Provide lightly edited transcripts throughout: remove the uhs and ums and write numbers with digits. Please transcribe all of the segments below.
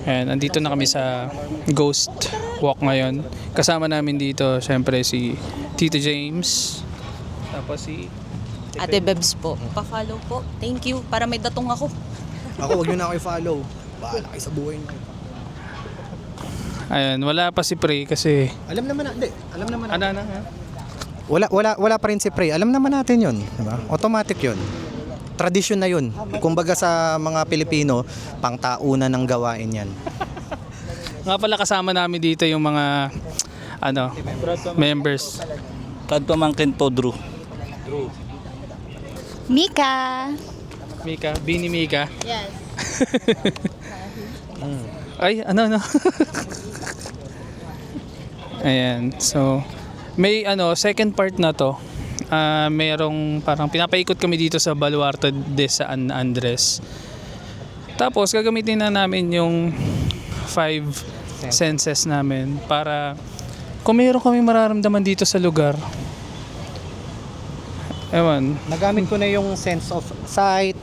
And andito na kami sa Ghost Walk ngayon. Kasama namin dito, syempre si Tito James. Tapos si Ate Bebs po. Pa-follow po. Thank you. Para may datong ako. Ako, huwag nyo na ako i-follow. Bahala kayo sa buhay nyo. Ayun, wala pa si Pre kasi Alam naman na, hindi. Alam naman na. ano na. Wala pa rin si Pre. Alam naman natin yun. Diba? Automatic yun. Tradisyon na yun. Kumbaga sa mga Pilipino, pangtaunan ng gawain yan. Nga pala kasama namin dito yung mga members. Kad pamangkin po, Drew. Mika! Mika, Bini Mika. Yes. Ay, ano. Ayan, so may second part na to. Merong parang pinapaikot kami dito sa Baluarte de San Andres. Tapos gagamitin na namin yung 5 senses namin para kung mayroon kami mararamdaman dito sa lugar. Ewan. Nagamit ko na yung sense of sight,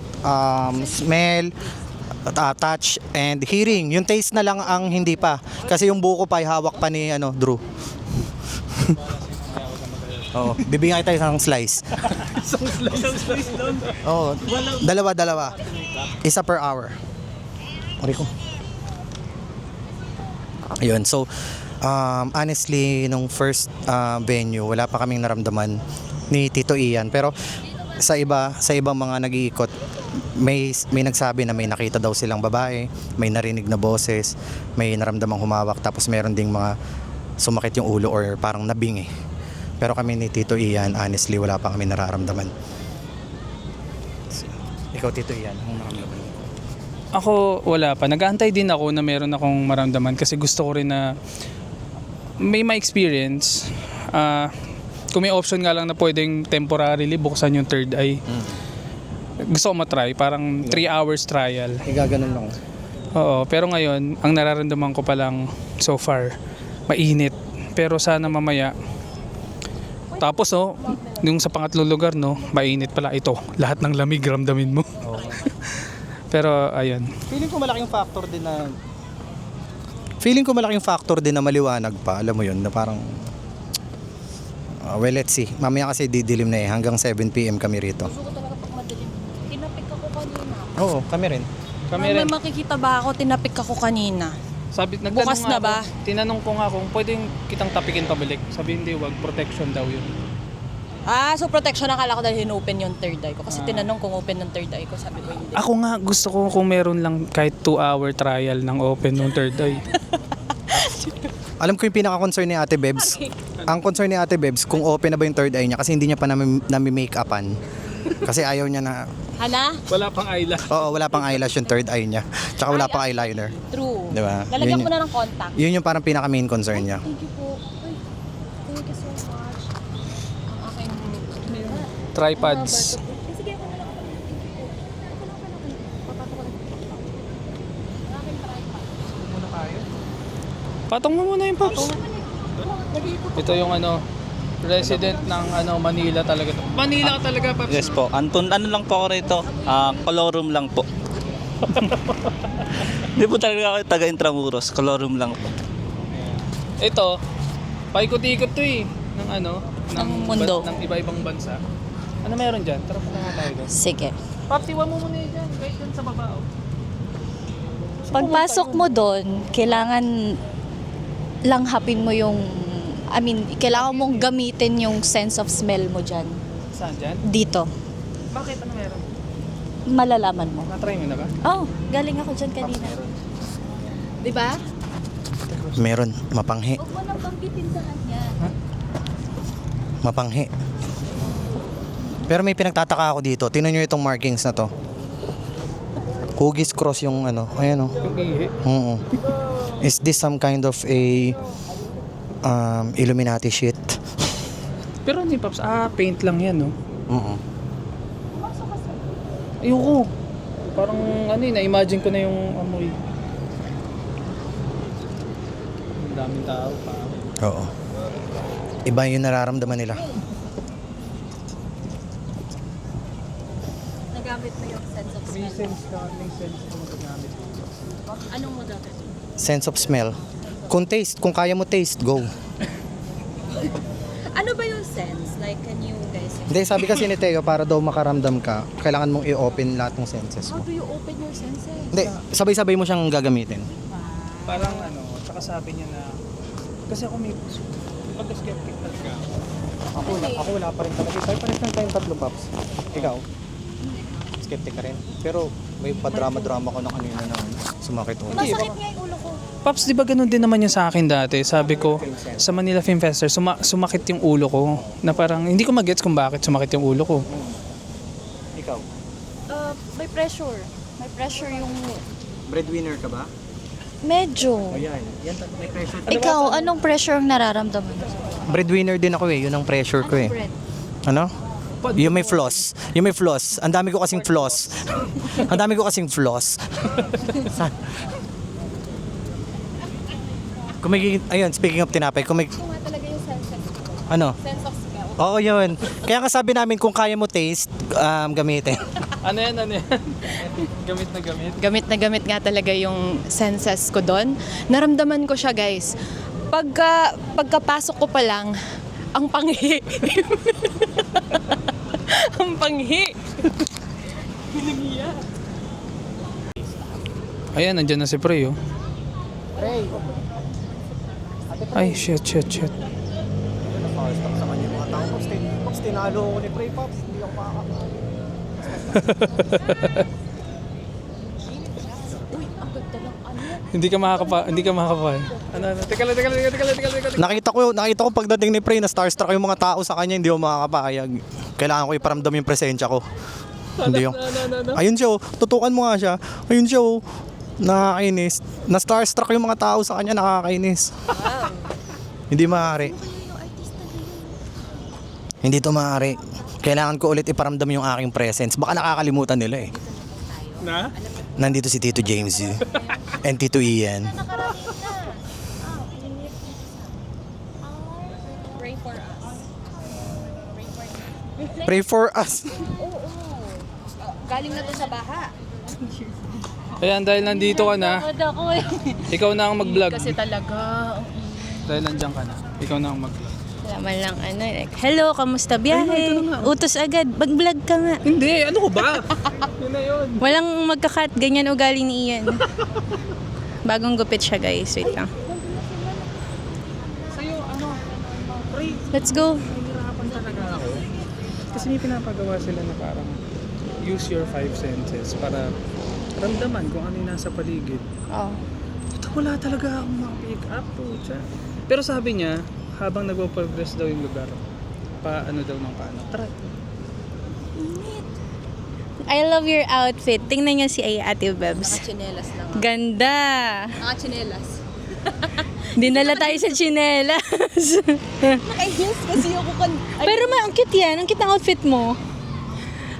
smell, touch, and hearing. Yung taste na lang ang hindi pa. Kasi yung buko pa ay hawak pa ni Drew. Oo, bibigyan kita isang slice. Isang slice doon? Oo, dalawa. Isa per hour. Oriko. Ayun, so honestly, nung first venue, wala pa kaming naramdaman ni Tito Ian. Pero sa ibang mga nag-iikot, may nagsabi na may nakita daw silang babae, may narinig na boses, may naramdamang humawak, tapos meron ding mga sumakit yung ulo or parang nabingi. Pero kami ni Tito Ian, honestly, wala pa kami nararamdaman. Ikaw, Tito Ian, anong naramdaman? Ako, wala pa. Nag-aantay din ako na meron akong maramdaman kasi gusto ko rin na may ma-experience. Kung may option nga lang na pwedeng temporarily buksan yung third eye. Gusto ko matry, parang 3 hours trial. Igaganon lang. Oo, pero ngayon, ang nararamdaman ko pa lang so far, mainit. Pero sana mamaya, tapos yung sa pangatlong lugar, mainit pala ito. Lahat ng lamig ramdamin mo. Pero ayun. Feeling ko malaking factor din na maliwanag pa, alam mo yun, na parang well, let's see. Mamaya kasi didilim na hanggang 7 PM kami rito. Gusto ko talaga pag madilim. Tinapik ako kanina. Oo, kami rin. May makikita ba ako? Tinapik ako kanina. Bukas na ba? Tinanong ko nga kung pwedeng kitang tapikin pabalik. Sabi hindi, wag, protection daw yun. So protection akala ko dahil in-open yung third eye ko. Kasi tinanong kung open ng third eye ko, sabi ko hindi. Ako nga, gusto ko kung meron lang kahit 2-hour trial ng open ng third eye. Alam ko yung pinaka-concern ni Ate Bebs. Ang concern ni Ate Bebs, kung open na ba yung third eye niya kasi hindi niya pa nami-make-upan. Kasi ayaw niya na... Hana? Wala pang eyelash. Oo, wala pang eyelash yung third eye niya. Tsaka wala pang eyeliner. True. Diba? Lalagyan ko na ng contact. Yun yung parang pinaka-main concern niya. Thank you po. Uy, thank you so much. Ang aking... Tripods. Sige, ako na lang. Papasok ko na. Ang aking tripod. Patong mo muna yung Pops. Ito yung resident ng Manila talaga. Manila ka talaga, Pops. Yes po. Anton, lang po ako rito. Colorum lang po. Hindi po talaga ako taga Intramuros. Colorum lang po. Ito, paikot-ikot to ng mundo. Ng iba-ibang bansa. Ano meron dyan? Tara pa nga tayo doon. Sige. Pops, iwan mo muna dyan. Kahit dyan sa baba. Pagpasok mo doon, kailangan lang hapin mo kailangan mong gamitin yung sense of smell mo dyan. Saan dyan? Dito. Bakit? Ano meron? Malalaman mo. Na-try mo na ba? Oh, galing ako dyan kanina. Diba? Meron, mapanghi. Huwag mo nang banggitin sa kanya. Mapanghi. Pero may pinagtataka ako dito. Tingnan nyo itong markings na to. Hugis cross yung ayan Yung ihi. Oo. Is this some kind of a Illuminati shit? Pero hindi, Pops. Paint lang yan, no? Oo. Ayoko. Parang na-imagine ko na yung amoy. Ang daming tao pa. Oo. Iba yung nararamdaman nila. Nagamit mo yung sense of May smell. sense ka, may sense ka magagamit. Anong magagamit? sense of smell. Kung kaya mo taste, go. Ano ba yung sense? Like, can you guys... Hindi, sabi kasi ni Teo, para daw makaramdam ka, kailangan mong i-open lahat ng senses How mo. do you open your senses? Hindi, sabay-sabay mo siyang gagamitin. Parang tsaka sabi niya na, kasi ako may pagka-skeptic talaga ako. Ako wala pa rin talaga. Tayo pares lang tayong tatlo, Paps. Ikaw? Skeptic ka rin. Pero may pa-drama-drama ko na kanina na sumakit ulo. Masakit nga yung ulo ko. Paps, di ba ganun din naman yung sa akin dati? Sabi ko, sa Manila Film Festival, sumakit yung ulo ko. Na parang, hindi ko magets kung bakit sumakit yung ulo ko. Ikaw? May pressure. May pressure yung... Breadwinner ka ba? Medyo. Yan. Yan, may pressure. Ikaw, anong pressure ang nararamdaman? Breadwinner din ako eh. Yun ang pressure ko eh. Ano? Yung may flaws. Yung may flaws. Ang dami ko kasing flaws. Ang dami ko kasing flaws. Kung may, ayun, speaking of tinapay, kung may, Talaga yung sense ano? of smell. Oo, yun. Kaya nga sabi namin, kung kaya mo taste, gamitin. Ano yan? Gamit na gamit. Gamit na gamit nga talaga yung senses ko doon. Naramdaman ko siya, guys. Pagkapasok ko pa lang, ang panghi. Ang panghi. Ayan, nandiyan na si Pre, oh. Ay, shit. Sa kanya mga tao, Pops, tinalo ko ni Prey, Pops. Hindi ako makakapag. Hindi ka makakapa. Ano? Teka lang. Nakita ko pagdating ni Prey na starstruck yung mga tao sa kanya, hindi ako makakapayag. Kailangan ko iparamdam yung presensya ko. Hindi yung... Ayun siya, oh. Tutukan mo nga siya. Ayun siya, oh. Nakakainis. Na starstruck yung mga tao sa kanya, nakakainis. Hindi maaari. Hindi to maaari. Kailangan ko ulit iparamdam yung aking presence. Baka nakakalimutan nila eh. Na? Nandito si Tito James eh. And Tito Ian. Pray for us. Pray for us. Galing na to sa baha. Ayan, dahil nandito ka na, ikaw na ang mag-vlog. Kasi talaga, Dahil nandiyan ka na, ikaw na ang mag-vlog. Laman lang like, hello, kamusta biyahe? Utos agad, mag-vlog ka nga. Hindi, ano ko ba? Yun na yun. Walang magkakat, ganyan ugali ni Ian. Bagong gupit siya guys, wait lang. Sa'yo, Pre, Let's go. nahihirapan talaga ako. Kasi may pinapagawa sila na parang use your five senses para ramdaman kung ano yung nasa paligid. Oh. Puta, wala talaga akong ma-pick up po. Pero sabi niya, habang nagpo-progress daw yung lugar, paano daw ng paano. Tara. I love your outfit. Tingnan niyo si Ate Bebs. nakachinelas lang. Ganda. Nakachinelas. Dinala tayo sa chinelas. Naka-heels kasi ako Pero ang cute yan. Ang cute ng outfit mo.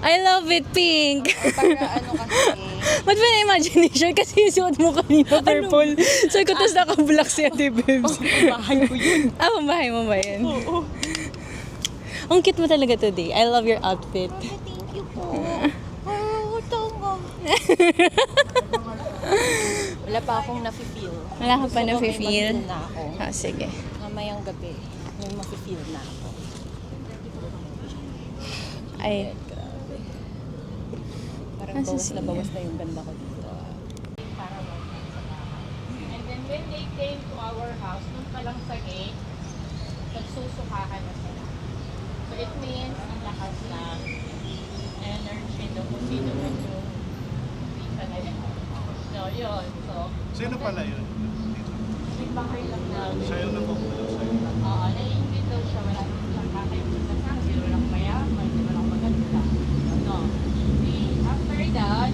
I love it, pink. para ano kasi. Ba't ba na-imagination? Kasi yung suot mo kanina purple. So, ko tapos naka-black si Ate Bebs. Bahay ko yun. Bahay mo ba yan? Oo. Ang cute mo talaga today. I love your outfit. Thank you po. Oh, tongo. Wala pa akong nafe-feel. Wala ka pa Gusto ko na-feel? may ma-feel na ako. Sige. Mamayang gabi, may mafe-feel na ako. Ay, Grabe. Parang Nasa bawas na siya. bawas na yung ganda ko dito. And then when they came to our house, nung pa lang sa gate, nagsusukahan na sila. So it means ang lakas ng energy na kung sino man yung kita na yun. So yun. So, Sino pala yun? may bahay lang namin. Siya yung nagpapulong sa'yo. Oo, naiingit daw siya. Wala siyang kakaibigan sa akin. Walang mayaman, walang maganda. No. After that,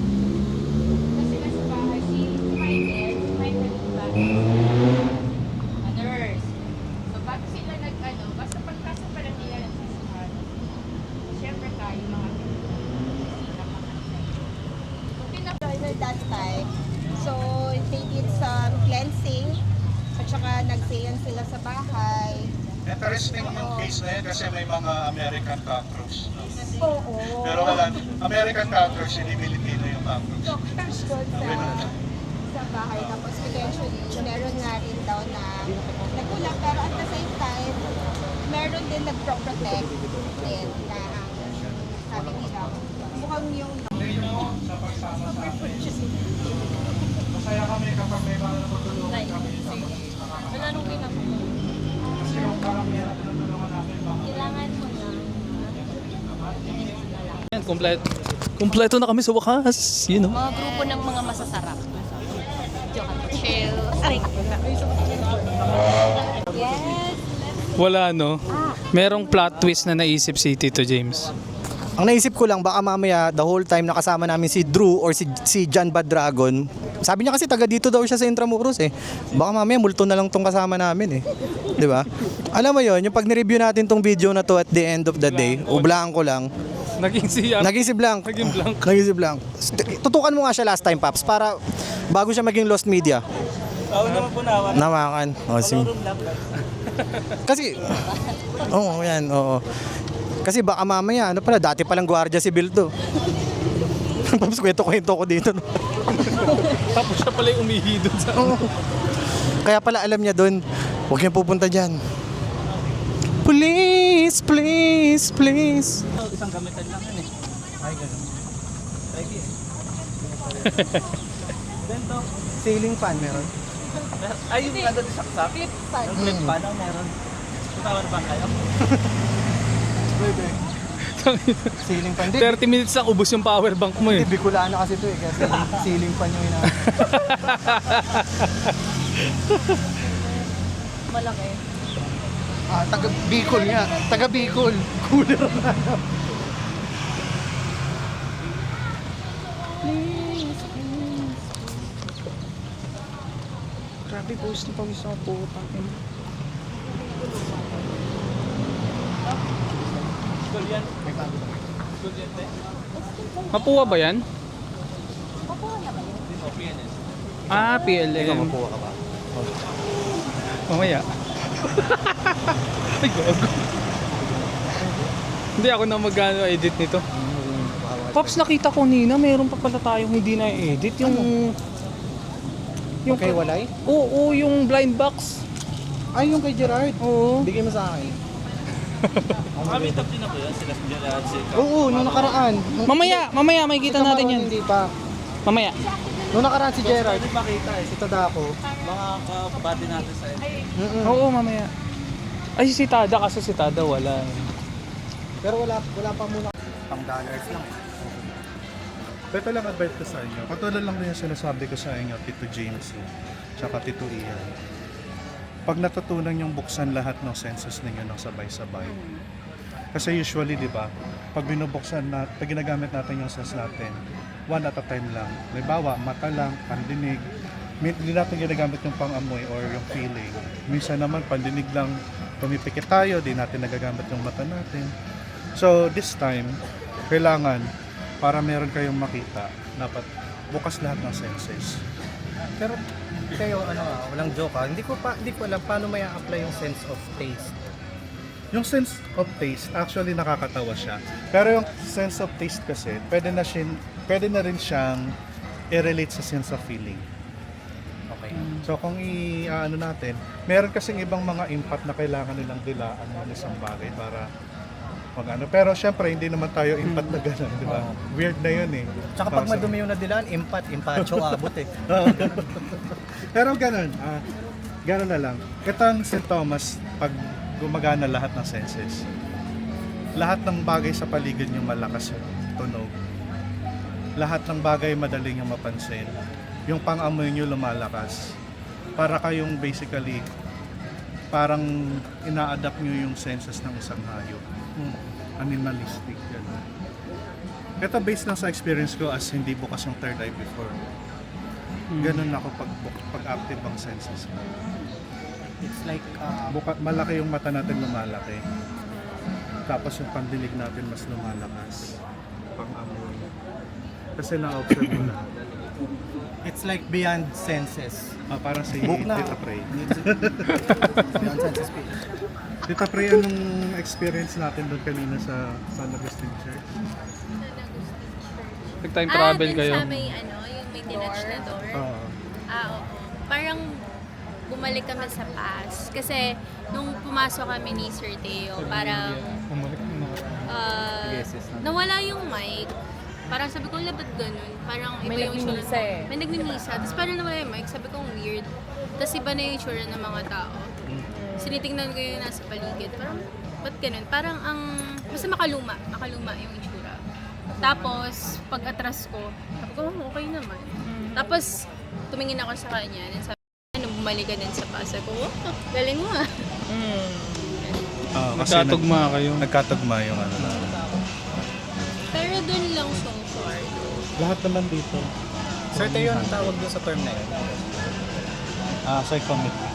kasi nasa bahay si Michael diba? A nurse. So, bago sila basta pagkasa pa lang nila ng sisihan, siyempre tayo mga bisita pa natin. So, Driver that time. So, they did some cleansing. At saka nagsayan sila sa bahay. Interesting yung case na yun kasi may mga American cockroach. No? Oo. Pero wala, American cockroach, hindi Filipino yung cockroach. Doctors doon sa bahay. Tapos eventually, nag-protect din na sabi nila, mukhang yung sa pagsama sa atin. Masaya kami kapag may mga natutulungan kami sa Wala nung kasi yung karamihan na tinutulungan natin mga kailangan mo na. Yan, kumpleto na kami sa wakas. You know. Mga grupo ng mga masasarap. Chill. Yes. Wala, no? Merong plot twist na naisip si Tito James. Ang naisip ko lang, baka mamaya the whole time nakasama namin si Drew or si John Badragon. Sabi niya kasi taga dito daw siya sa Intramuros eh. Baka mamaya multo na lang tong kasama namin eh. 'Di ba? Alam mo 'yon, yung pag ni-review natin tong video na to at the end of the day, ublaan ko lang. Naging Naging si Blanc. Naging Blanc. Naging si Blanc. Tutukan mo nga siya last time, Paps, para bago siya maging lost media. Oo naman po nawa. Nawakan. Oh, Room lang. kasi, oo, yan, oo. Kasi baka mamaya, ano pala, dati palang gwardiya si Bill to. Paps, kwento ko dito. No? Tapos siya pala yung umihi dun sa... Kaya pala alam niya doon, huwag niyang pupunta dyan. Please, please, please. Isang gamitan lang yan eh. Ay, ganun. Lagi eh. Bento. Ceiling fan meron? Ay, yung nandun sa saksak. Clip fan. Yung clip fan ang meron. Tutawan ba kayo? Ceiling fan. 30 minutes lang ubos yung power bank mo eh. Hindi, Bicolano kasi ito eh. Kasi ceiling fan yung ina. Malaki. Taga Bicol nga. Taga Bicol. Cooler na. Grabe, boss na pawis ako po. Mapuwa ba yan? Ah, PLM. Mapuwa ka ba? Mamaya. Ay, gago. Hindi ako na mag-edit nito. Pops, nakita ko nina, mayroon pa pala tayong hindi na-edit. Yung... Yung kay Walay? Oo, yung blind box. Ay, yung kay Gerard. Oo. Bigay mo sa akin. Kami top din ako yan. Sila Gerard, si Oo, nung nakaraan. Mamaya, makikita natin yan. Hindi pa. Mamaya. Nung nakaraan si Gerard. Pwede makita eh. Si Tadako. Mga kabati natin sa Oo, mamaya. Ay, si Tada, kasi si Tada wala. Pero wala pa muna. Pang dollars lang. Ito lang advice ko sa inyo. Katulad lang din yung sinasabi ko sa inyo, Tito James, tsaka Tito Ian. Pag natutunan yung buksan lahat ng senses ninyo ng sabay-sabay. Kasi usually, di ba, pag binubuksan pag ginagamit natin yung sense natin, one at a time lang. Halimbawa, mata lang, pandinig. Hindi natin ginagamit yung pang-amoy or yung feeling. Minsan naman, pandinig lang, pumipikit tayo, di natin nagagamit yung mata natin. So, this time, kailangan, para meron kayong makita, dapat bukas lahat ng senses. Pero kayo, walang joke hindi ko alam paano may apply yung sense of taste. Yung sense of taste, actually nakakatawa siya. Pero yung sense of taste kasi, pwede na rin siyang i-relate sa sense of feeling. Okay. So kung i-ano natin, meron kasing ibang mga impact na kailangan nilang dilaan ng isang bagay para mag-ano. Pero syempre, hindi naman tayo impact na gano'n, di ba? Weird na yun eh. Tsaka pag madumi yung nadilaan, impacho abot eh. Pero gano'n, gano'n na lang. Itong St. Thomas, pag gumagana lahat ng senses, lahat ng bagay sa paligid nyo malakas yung tunog. Lahat ng bagay madaling yung mapansin. Yung pang-amoy nyo lumalakas. Para kayong basically, parang ina-adapt nyo yung senses ng isang hayop. Animalistic. Gano'n. Ito based lang sa experience ko as hindi bukas yung third eye before. Ganun ako pag active ang senses ko. It's like, Malaki yung mata natin lumalaki. Tapos yung pandinig natin mas lumalakas. Pang-amoy. Kasi na-observe mo lahat. it's like beyond senses. Parang si Book na. Tita Prey. Beyond senses. Tita Prey, anong experience natin doon kanina sa San Agustin Church? bumalik kami sa past. Kasi nung pumasok kami ni Sir Teo, parang nawala yung mic. Parang sabi ko, ba't ganun? Parang iba May yung itsura. nagmimisa eh. May nagmimisa. Tapos parang nawala yung mic. Sabi ko, weird. Tapos iba na yung itsura ng mga tao. Sinitingnan ko yung nasa paligid. Parang, ba't ganun? Parang basta makaluma yung itsura. Tapos, pag atras ko, sabi ko, okay naman. Tapos, tumingin ako sa kanya. And sabi ko, bumalik ka din sa past. Sabi ko, galing mo ah. Kasi Nagkatugma kayo. nagkatugma yung ano na. Pero dun lang so far. Lahat naman dito. Sir Teo, ang tawag doon sa term na yun? Psychometric.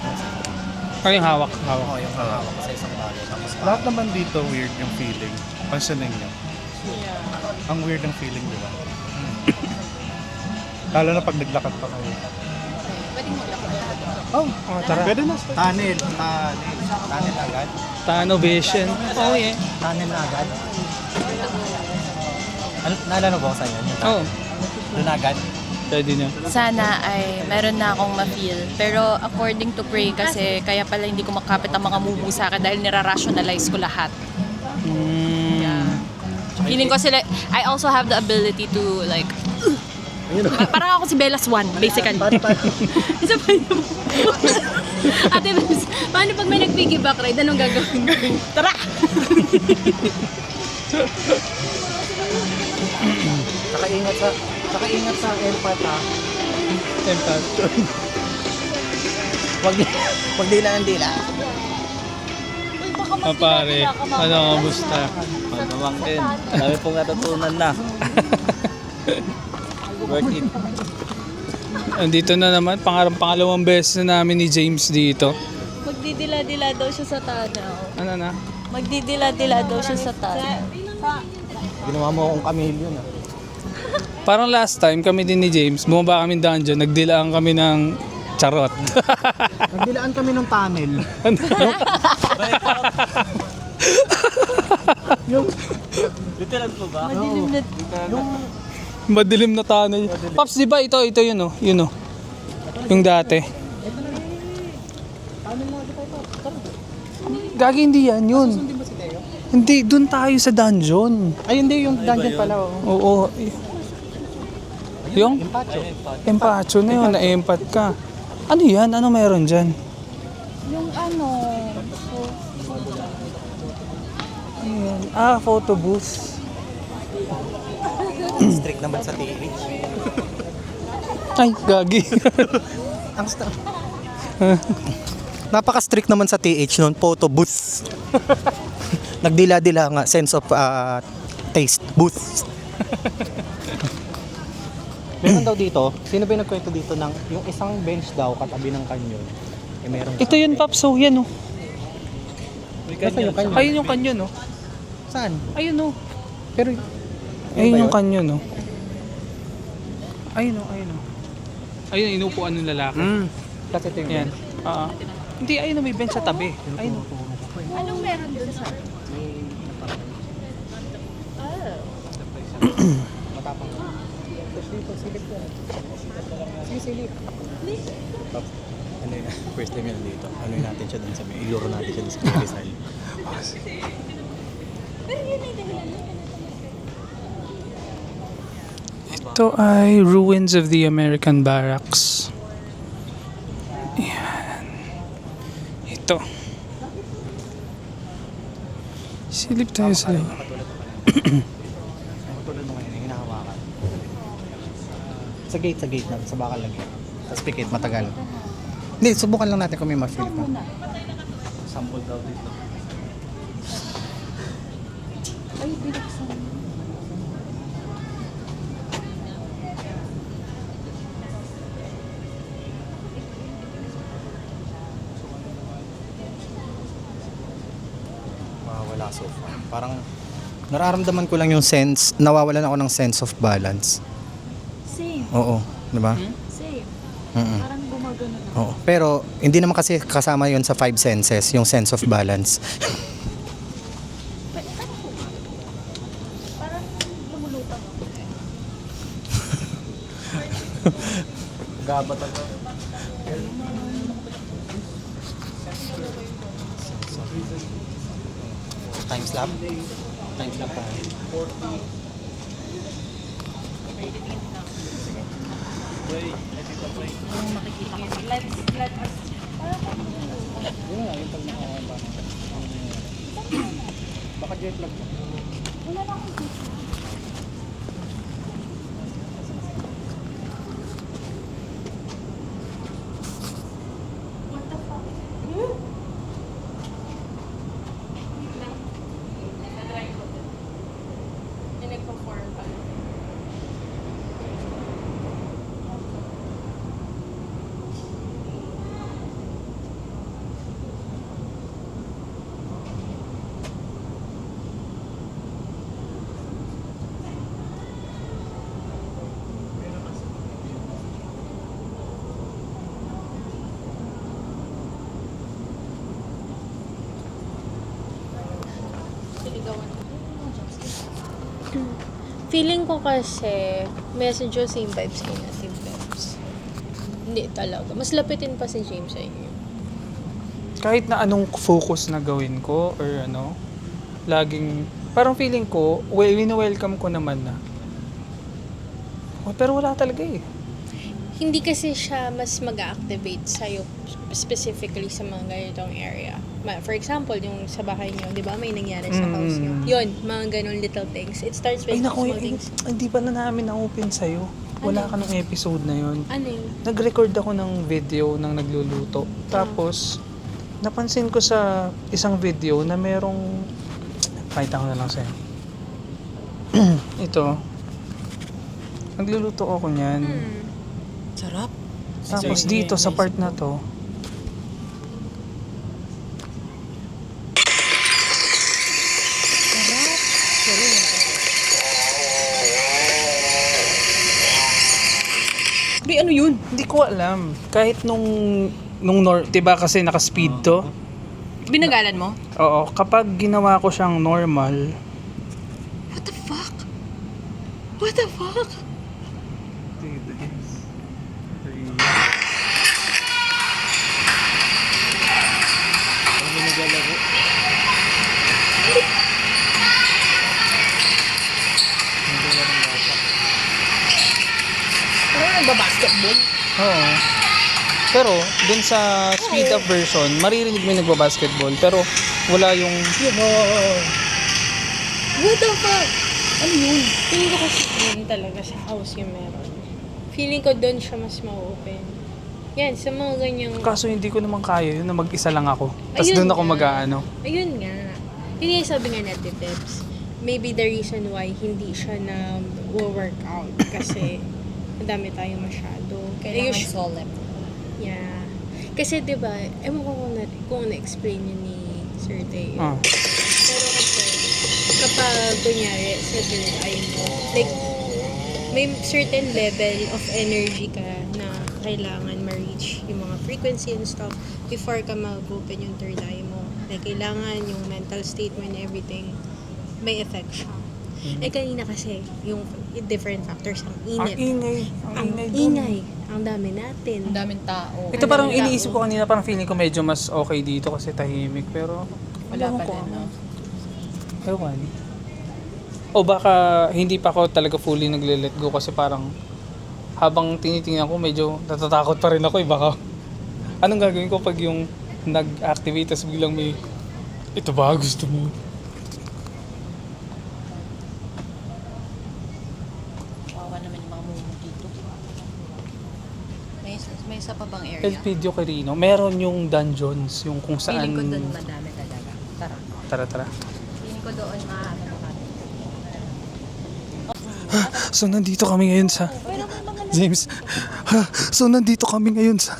Ano yung hawak? Oo, yung hawak sa isang bagay. Tapos Lahat naman dito weird yung feeling. Pansinin niyo. Ang weird ng feeling, di ba? Lalo na pag naglakad pa kayo. Pwede mo lang. Oh, tara. Pwede na. Tunnel agad. Tano Vision. Oh, yeah. Tunnel na agad. Ano, naalala mo ba ko sa inyo? Oh, Doon agad. pwede na. Sana ay meron na akong ma-feel. Pero according to Pray kasi, kaya pala hindi ko makapit ang mga mumu sa akin dahil nira-rationalize ko lahat. Feeling ko sila, I also have the ability to like, parang ako si Bella Swan, basically. Isa pa yun. Ate Bes, paano pag may nag-piggyback ride, anong gagawin? Tara! Saka ingat sa airport ha. Wag dila ng dila. Pare, ano, kamusta? Manuwang din. Dami pong natutunan na. Worth it. Andito na naman, pangalawang beses na namin ni James dito. Magdidila-dila daw siya sa tanaw. Ano na? Magdidila-dila daw siya sa tanaw. Ginawa mo akong chameleon ah. Parang last time kami din ni James, bumaba kami dungeon, nagdilaan kami ng charot. Nagdilaan kami ng tunnel. Literal po ba? Madilim na Madilim na tunnel. Pops, di ba ito yun oh, yun oh. Yung dati. Gagi, hindi yan yun. Hindi, dun tayo sa dungeon. Ay hindi, yung dungeon pala. Oo. Yung? Empacho na yun, na-empat ka. Ano yan? Ano meron dyan? Yung ano, Ayan. Photo booth. Strict naman sa TH. Ay, gagi. Ang strict. Napaka-strict naman sa TH noon, photo booth. Nagdila-dila nga, sense of taste, booth. Meron daw dito, sino ba yung nagkwento dito ng yung isang bench daw katabi ng kanyon? Eh meron. Ito yun, Pops. So, yan oh. Basta yung kanyon. Ayun yung kanyon oh. Saan? Ayun oh. Pero Ayun yung kanyon oh. Ayun oh, ayun oh. Ayun, inupuan ng lalaki. kasi ito yung Yan. bench. Hindi, ayun oh, may bench sa tabi. Ayun oh. anong meron dun sa? Matapang. Silip. Ano yun? First time yan dito. Ano yun natin siya dun sa may iluro natin siya dun sa may Rizal. Ito ay ruins of the American barracks. Yan. Ito. Silip tayo sa... Tulad mo ngayon, yung hinahawakan. Sa gate na, sa bakal lang yun. Tapos pikit, matagal. Hindi, subukan lang natin kung may ma-feel pa. Sample daw dito. Wala so far. Parang nararamdaman ko lang yung sense, nawawalan ako ng sense of balance. Same, Oo, di ba? same. Mm-mm. Parang gumagano na. Oo. Pero hindi naman kasi kasama yon sa five senses, yung sense of balance. Parang lumulutang ako. Gabat ako. time slap. Time slap pa. Baka jet lag mo. Feeling ko kasi, medyo same vibes kay Native Vibes. Hindi talaga. Mas lapitin pa si James sa inyo. Kahit na anong focus na gawin ko or ano, laging, parang feeling ko, wini-welcome ko naman na. Oh, pero wala talaga eh. Hindi kasi siya mas mag-activate sa'yo specifically sa mga ganitong area. For example, yung sa bahay niyo, di ba may nangyari sa house niyo? Yun, mga ganun little things. It starts with Ay naku, small things. hindi pa na namin na-open sa'yo. Wala ka ng episode na yun. Ano yun? Nag-record ako ng video ng nagluluto. Tapos, napansin ko sa isang video na merong... Pakita ko na lang sa'yo. Ito. Nagluluto ako niyan. Sarap. Tapos dito sa part na to, Di, ano yun? hindi ko alam. Kahit nung 'di ba kasi naka-speed to? Binagalan mo? Oo, kapag ginawa ko siyang normal, What the fuck? What the fuck? Parang nagbabasketball. oo. Pero dun sa speed up version, maririnig mo yung nagba-basketball pero wala yung What the fuck? Ano yun? Feeling ko kasi yun talaga sa house yung meron. Feeling ko doon siya mas ma-open. Yan, sa mga ganyang... kaso hindi ko naman kaya yun na mag-isa lang ako. Tapos Ayun doon ako nga. mag-aano. Ayun nga. Yun yung sabi nga natin, Debs. Maybe the reason why hindi siya na work out kasi madami tayong masyado. Kailangan Ayun, solid. yeah. Kasi 'di ba, ewan ko kung na-explain yun ni Sir Teo. Ah. Pero kasi kapag kunyari sa third eye mo, like may certain level of energy ka na kailangan ma-reach yung mga frequency and stuff before ka mag-open yung third eye mo. Like kailangan yung mental state mo and everything may effect siya. Eh kanina kasi yung different factors, ang Ang init. ingay. Ang dun. ingay. Ang dami natin. Ang daming tao. Ito parang iniisip ko kanina, parang feeling ko medyo mas okay dito kasi tahimik. Pero Wala ewan pa ko, din, no? Ewan. O baka hindi pa ako talaga fully nagle-let go kasi parang habang tinitingnan ko medyo natatakot pa rin ako eh. Baka anong gagawin ko pag yung nag-activate tapos biglang may ito ba gusto mo? Wawa naman yung mga mumu dito. May isa pa bang area? El Pidio Quirino, meron yung dungeons, yung kung saan... Feeling ko doon madami talaga. Tara. Tara. Feeling ko doon maano natin. So nandito kami ngayon sa... James, so nandito kami ngayon sa...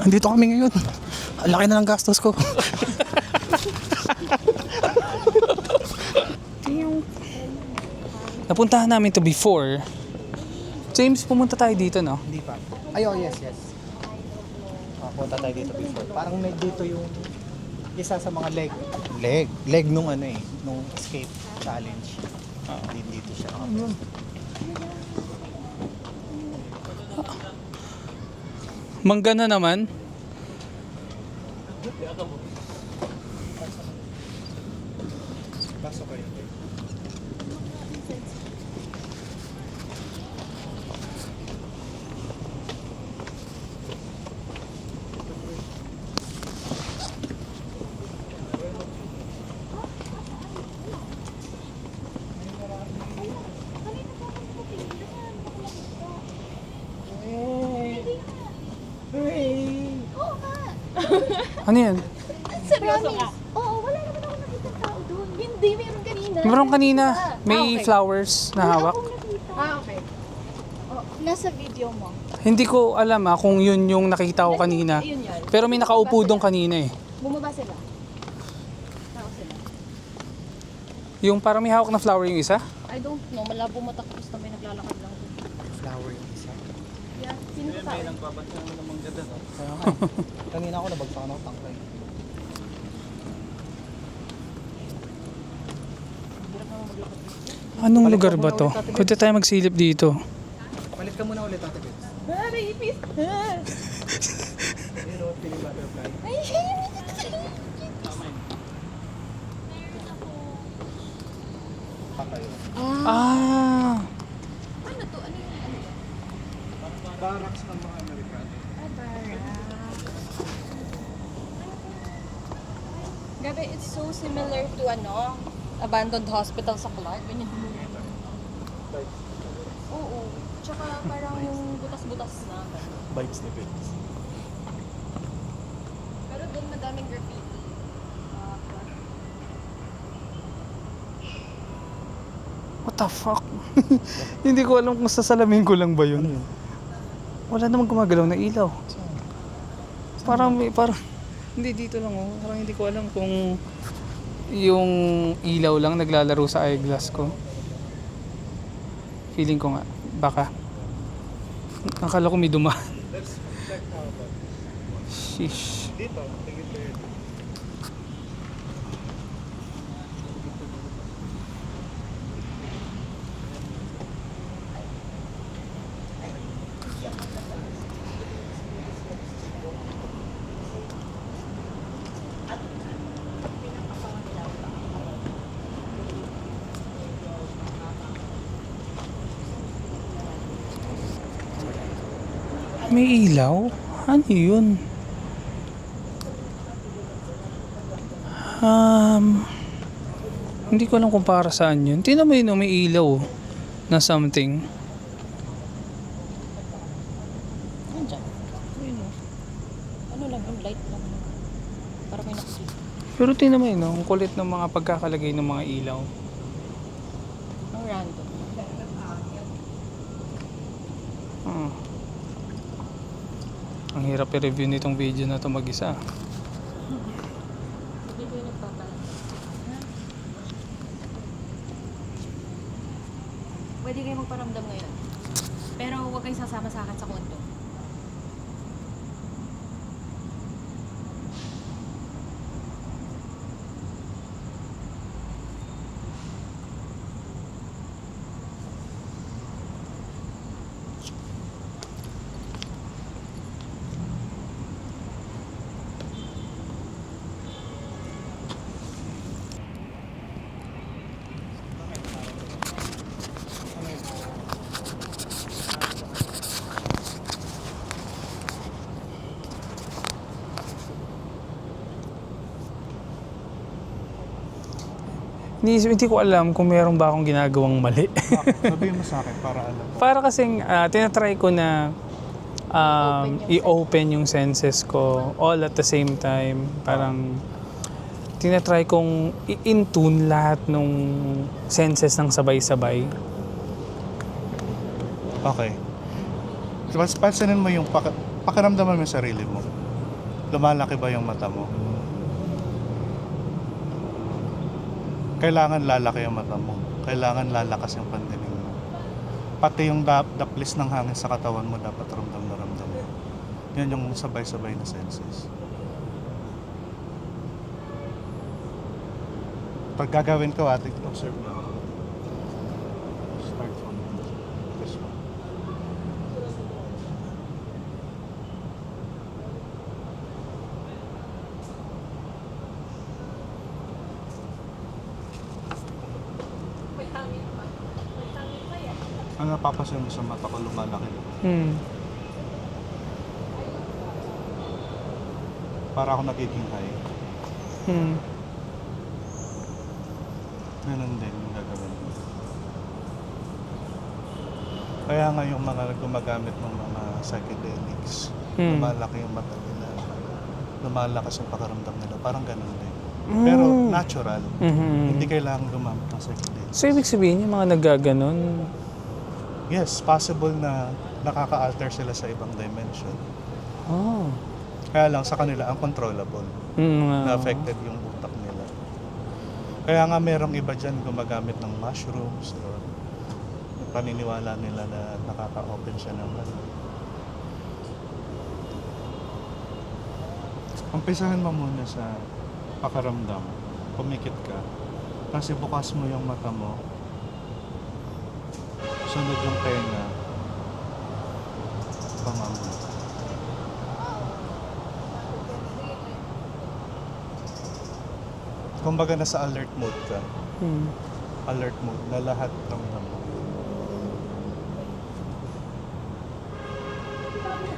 Andito kami ngayon. Ang laki na ng gastos ko. Napuntahan namin to before. James, pumunta tayo dito, no? Hindi pa. Ay, oh, yes. Punta tayo dito before. Parang may dito yung isa sa mga leg nung ano eh, nung escape challenge. Dito siya. Mangga na naman. Pasok kayo. Ano yan? Seryoso ka? Oo, wala naman ako nakita tao doon. Hindi, meron kanina. Meron kanina. May okay. flowers na hawak. Okay. Oh, nasa video mo. Hindi ko alam kung yun yung nakita ko kanina. Yun yun. Pero may nakaupo doon kanina eh. Bumaba sila. Tao sila. Yung parang may hawak na flower yung isa. I don't know, malabo mata ko basta may naglalakad lang doon. Flower yung isa. Yeah, sino ka tao? Nagbabansa naman ng mga ganda, no? Kaya nga, kanina ako nabagsakan ako tangkay. Anong lugar ba to? Pwede tayo magsilip dito. Palit ka muna ulit, Ate Bets. Rapist! Ayun o, feeling butterfly. Ah! Ano to? Ano yung Barracks ng mga Amerikano. Grabe, it's so similar to abandoned hospital sa Clark. Ganyan din. Oo. Tsaka parang yung butas-butas na. Bike snippets. Pero doon madaming graffiti. What the fuck? Hindi ko alam kung sasalamin ko lang ba yun. Wala namang gumagalaw na ilaw. Parang hindi dito lang oh. Parang hindi ko alam kung yung ilaw lang naglalaro sa eyeglass ko. Feeling ko nga, baka. Akala ko may dumaan. Let's check how about Sheesh. dito. Tingin kayo. May ilaw? Ano yun? Hindi ko alam kung para saan yun. Tingnan mo yun, may ilaw na something. Nandiyan. Ayun o. Ano lang yung light lang. Para may nakikita. Pero tingnan mo yun, ang kulit ng mga pagkakalagay ng mga ilaw. Ang random. Ang hirap i-review nitong video na to mag-isa. Hindi ko yung nagpapala. Pwede kayo magparamdam ngayon. Pero huwag kayong sasama sa akin sa kondo. Hindi ko alam kung meron ba akong ginagawang mali. Sabihin mo sa akin para alam ko. Para kasing tinatry ko na i-open yung senses ko all at the same time. Parang tinatry kong i-intune lahat ng senses ng sabay-sabay. Okay. Tapos pansinin mo yung pakiramdaman mo yung sarili mo. Lumalaki ba yung mata mo? Kailangan lalaki yung mata mo. Kailangan lalakas yung pandinig mo. Pati yung daplis ng hangin sa katawan mo dapat ramdam na ramdam mo. Yan yung sabay-sabay na senses. Pag gagawin ko, observe mo. Start from this one. napapasin mo sa mata ko, lumalaki. Para ako nagiging high. Ganun din yung gagawin mo. Kaya nga yung mga gumagamit ng mga psychedelics, lumalaki yung mata nila, lumalakas yung pakaramdam nila, parang ganun din. Pero natural, hindi kailangan gumamit ng psychedelics. So, ibig sabihin, yung mga naggaganon, Yes, possible na nakaka-alter sila sa ibang dimension. oh, Kaya lang sa kanila, uncontrollable. Na affected yung utak nila. Kaya nga merong iba dyan gumagamit ng mushrooms or paniniwala nila na nakaka-open siya ng ano. Umpisahan mo muna sa pakaramdam. Pumikit ka. Kasi bukas mo yung mata mo. Sunod yung tenga. Pamamula. Kumbaga nasa alert mode ka. Alert mode na lahat ng mo.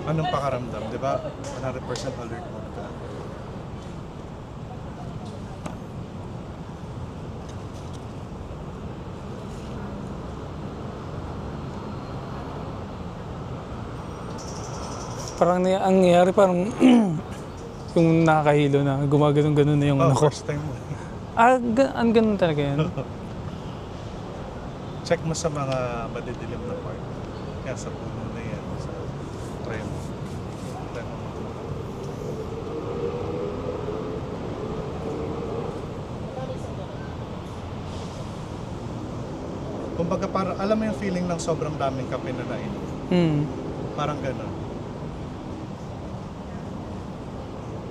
Anong pakaramdam, di ba? 100% alert mode ka. parang ang nangyayari, parang yung nakakahilo na, gumaganon-ganon na yung ano ko. First time mo. Ang ganun talaga yan. Check mo sa mga madidilim na part. Kaya sa puno na yan, sa try mo. Try mo. Kumbaga parang, alam mo yung feeling ng sobrang daming kape na nainom. Parang ganun.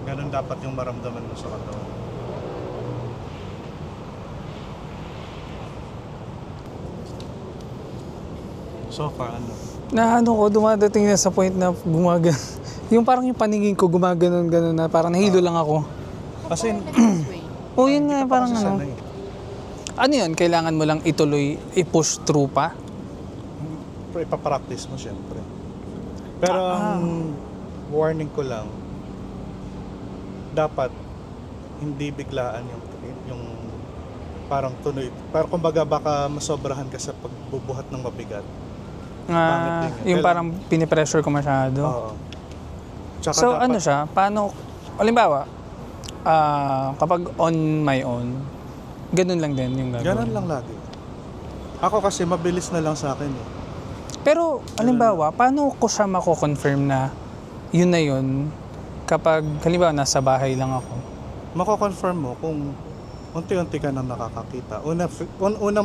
Ganun dapat yung maramdaman mo sa katawan. So far, ano? Na ano ko, dumadating na sa point na gumagano. Yung parang yung paningin ko gumaganon-ganon na parang nahilo lang ako. Kasi, O yun nga, parang kasi ano. sanay. Ano yun, kailangan mo lang ituloy, i-push through pa? Pero ipapractice mo siyempre. Pero ang warning ko lang, dapat hindi biglaan yung parang tuloy. Parang kumbaga baka masobrahan ka sa pagbubuhat ng mabigat. Pangit din yun. Yung parang pinipressure ko masyado. Oo. Tsaka So dapat, ano siya, paano, halimbawa, kapag on my own, ganun lang din yung gagawin. ganun lang lagi. Ako kasi mabilis na lang sa akin eh. Pero, halimbawa, paano ko siya mako-confirm na yun kapag, halimbawa, nasa bahay lang ako? Mako-confirm mo kung unti-unti ka nang nakakakita. Una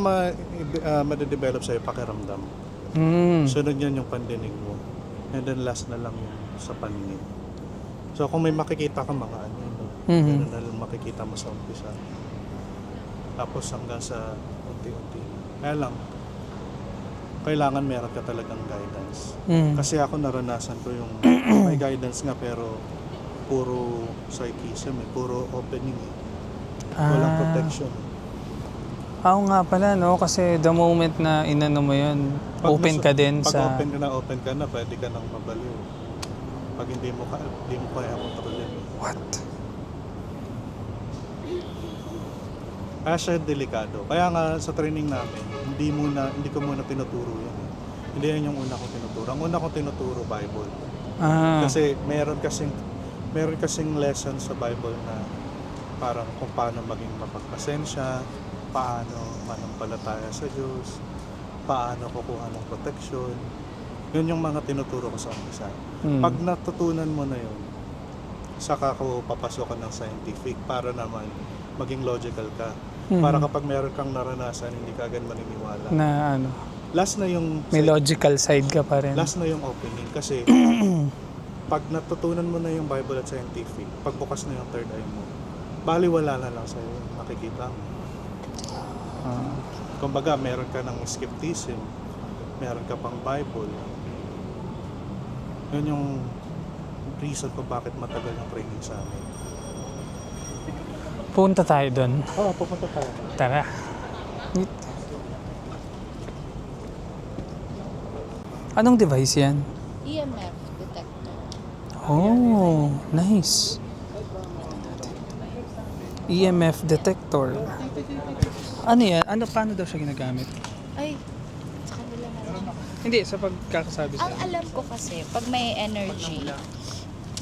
ma-develop sa'yo pakiramdam. Sunod yan yung pandinig mo. And then last na lang yung sa paningin. So kung may makikita ka mga ano, ganun na lang makikita mo sa umpisa. Tapos hanggang sa unti-unti. Kaya lang, kailangan meron ka talagang guidance. Kasi ako naranasan ko yung may guidance nga pero puro psychism puro opening Walang protection. Oo nga pala, no? Kasi the moment na inano mo yun, open ka din pag sa... open ka na, pwede ka nang mabaliw. Pag hindi mo kaya kontrolin. What? Kaya siya delikado. Kaya nga sa training namin, hindi ko muna tinuturo yan. Hindi yan yung una kong tinuturo. Ang una kong tinuturo, Bible. Kasi meron kasing lesson sa Bible na parang kung paano maging mapagpasensya, paano manampalataya sa Diyos, paano kukuha ng protection. Yun yung mga tinuturo ko sa umpisa. Pag natutunan mo na yun, saka ko papasokan ng scientific para naman maging logical ka. Para kapag meron kang naranasan, hindi ka agad maniniwala. Na ano, Last na yung may logical side ka pa rin. last na yung opening kasi pag natutunan mo na yung Bible at scientific, pagbukas na yung third eye mo, baliwala na lang sa'yo yung makikita mo. Kumbaga, meron ka ng skepticism, meron ka pang Bible. Yun yung reason kung bakit matagal yung training sa amin. Punta tayo doon. Oo, pupunta tayo. Tara. Anong device yan? EMF detector. Oh, nice. EMF detector. Ano yan? Paano daw siya ginagamit? Ay, sa kanila na lang. Hindi, sa pagkakasabi Ang alam ko kasi, pag may energy,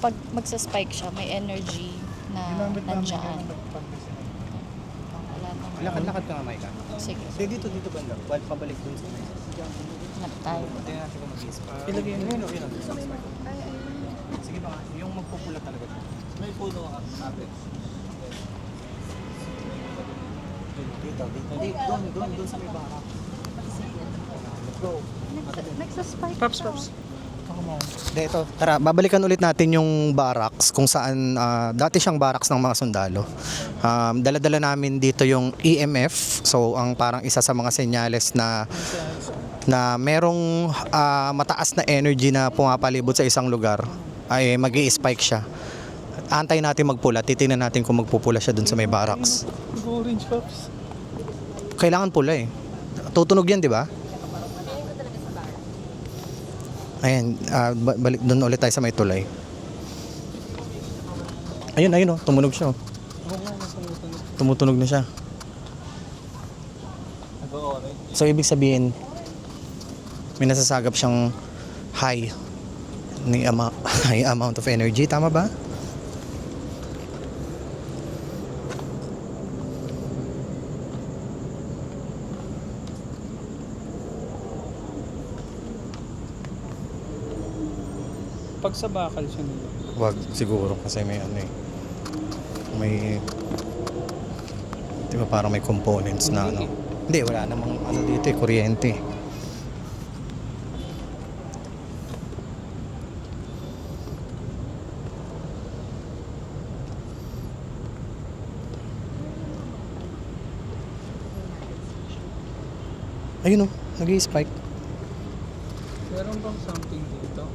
pag magsa-spike siya, may energy na nandiyan. Wala na. Lakad-lakad ka nga, Micah. Sige, Dito banda. Pabalik dun sa hanap tayo. Tingnan natin kung mag-i-spark. Ilagay mo. Yun. Sige baka, yung magpupula talaga. May puno ka natin. Dito. Doon sa may barak. Let's go. Nagsa-spike Paps. Ito, tara, babalikan ulit natin yung barracks kung saan dati siyang barracks ng mga sundalo. Dala-dala namin dito yung EMF, so ang parang isa sa mga senyales na merong mataas na energy na pumapalibot sa isang lugar ay magi-spike siya. Antay natin magpula, titingnan natin kung magpupula siya dun sa may barracks. Orange Paps. Kailangan pula eh. Tutunog yan, di ba? Ayan, balik doon ulit tayo sa may tulay. Ayun oh, tumunog siya. Oh. Tumutunog na siya. So ibig sabihin, may nasasagap siyang high amount of energy, tama ba? Pag sa bakal siya nila. Wag siguro kasi may may di ba parang may components na Hindi, wala namang dito kuryente. Ayun oh, nag-i-spike. Meron bang something dito?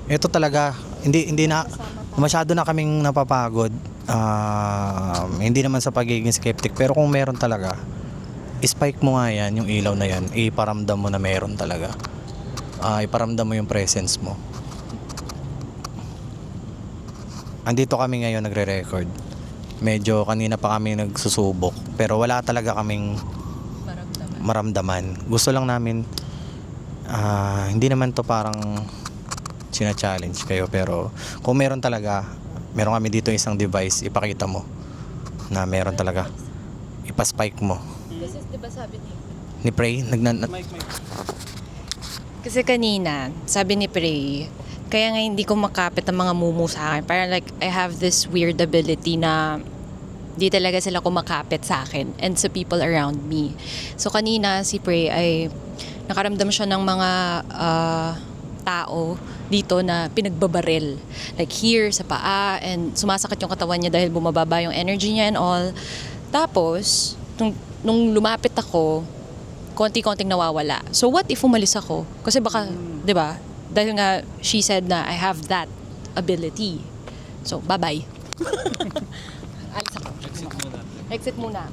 Ito talaga, hindi na masyado na kaming napapagod. Hindi naman sa pagiging skeptic, pero kung meron talaga, spike mo nga yan, yung ilaw na yan, iparamdam mo na meron talaga. Iparamdam mo yung presence mo. Andito kami ngayon nagre-record. Medyo kanina pa kami nagsusubok, pero wala talaga kaming maramdaman. Gusto lang namin, hindi naman to parang sina-challenge kayo, pero kung meron talaga, meron kami dito isang device, ipakita mo na meron talaga, ipaspike mo. This is, diba sabi Ni Prey, Mike. Kasi kanina, sabi ni Prey, kaya nga hindi ko makapit ang mga mumu sa akin. Parang like, I have this weird ability na di talaga sila kumakapit sa akin and sa people around me. So kanina, si Prey ay nakaramdam siya ng mga tao dito na pinagbabaril. Like here, sa paa, and sumasakit yung katawan niya dahil bumababa yung energy niya and all. Tapos, nung lumapit ako, konti-konting nawawala. So what if umalis ako? Kasi baka, di ba? Dahil nga, she said na I have that ability. So, bye-bye. Alis ako. Exit muna.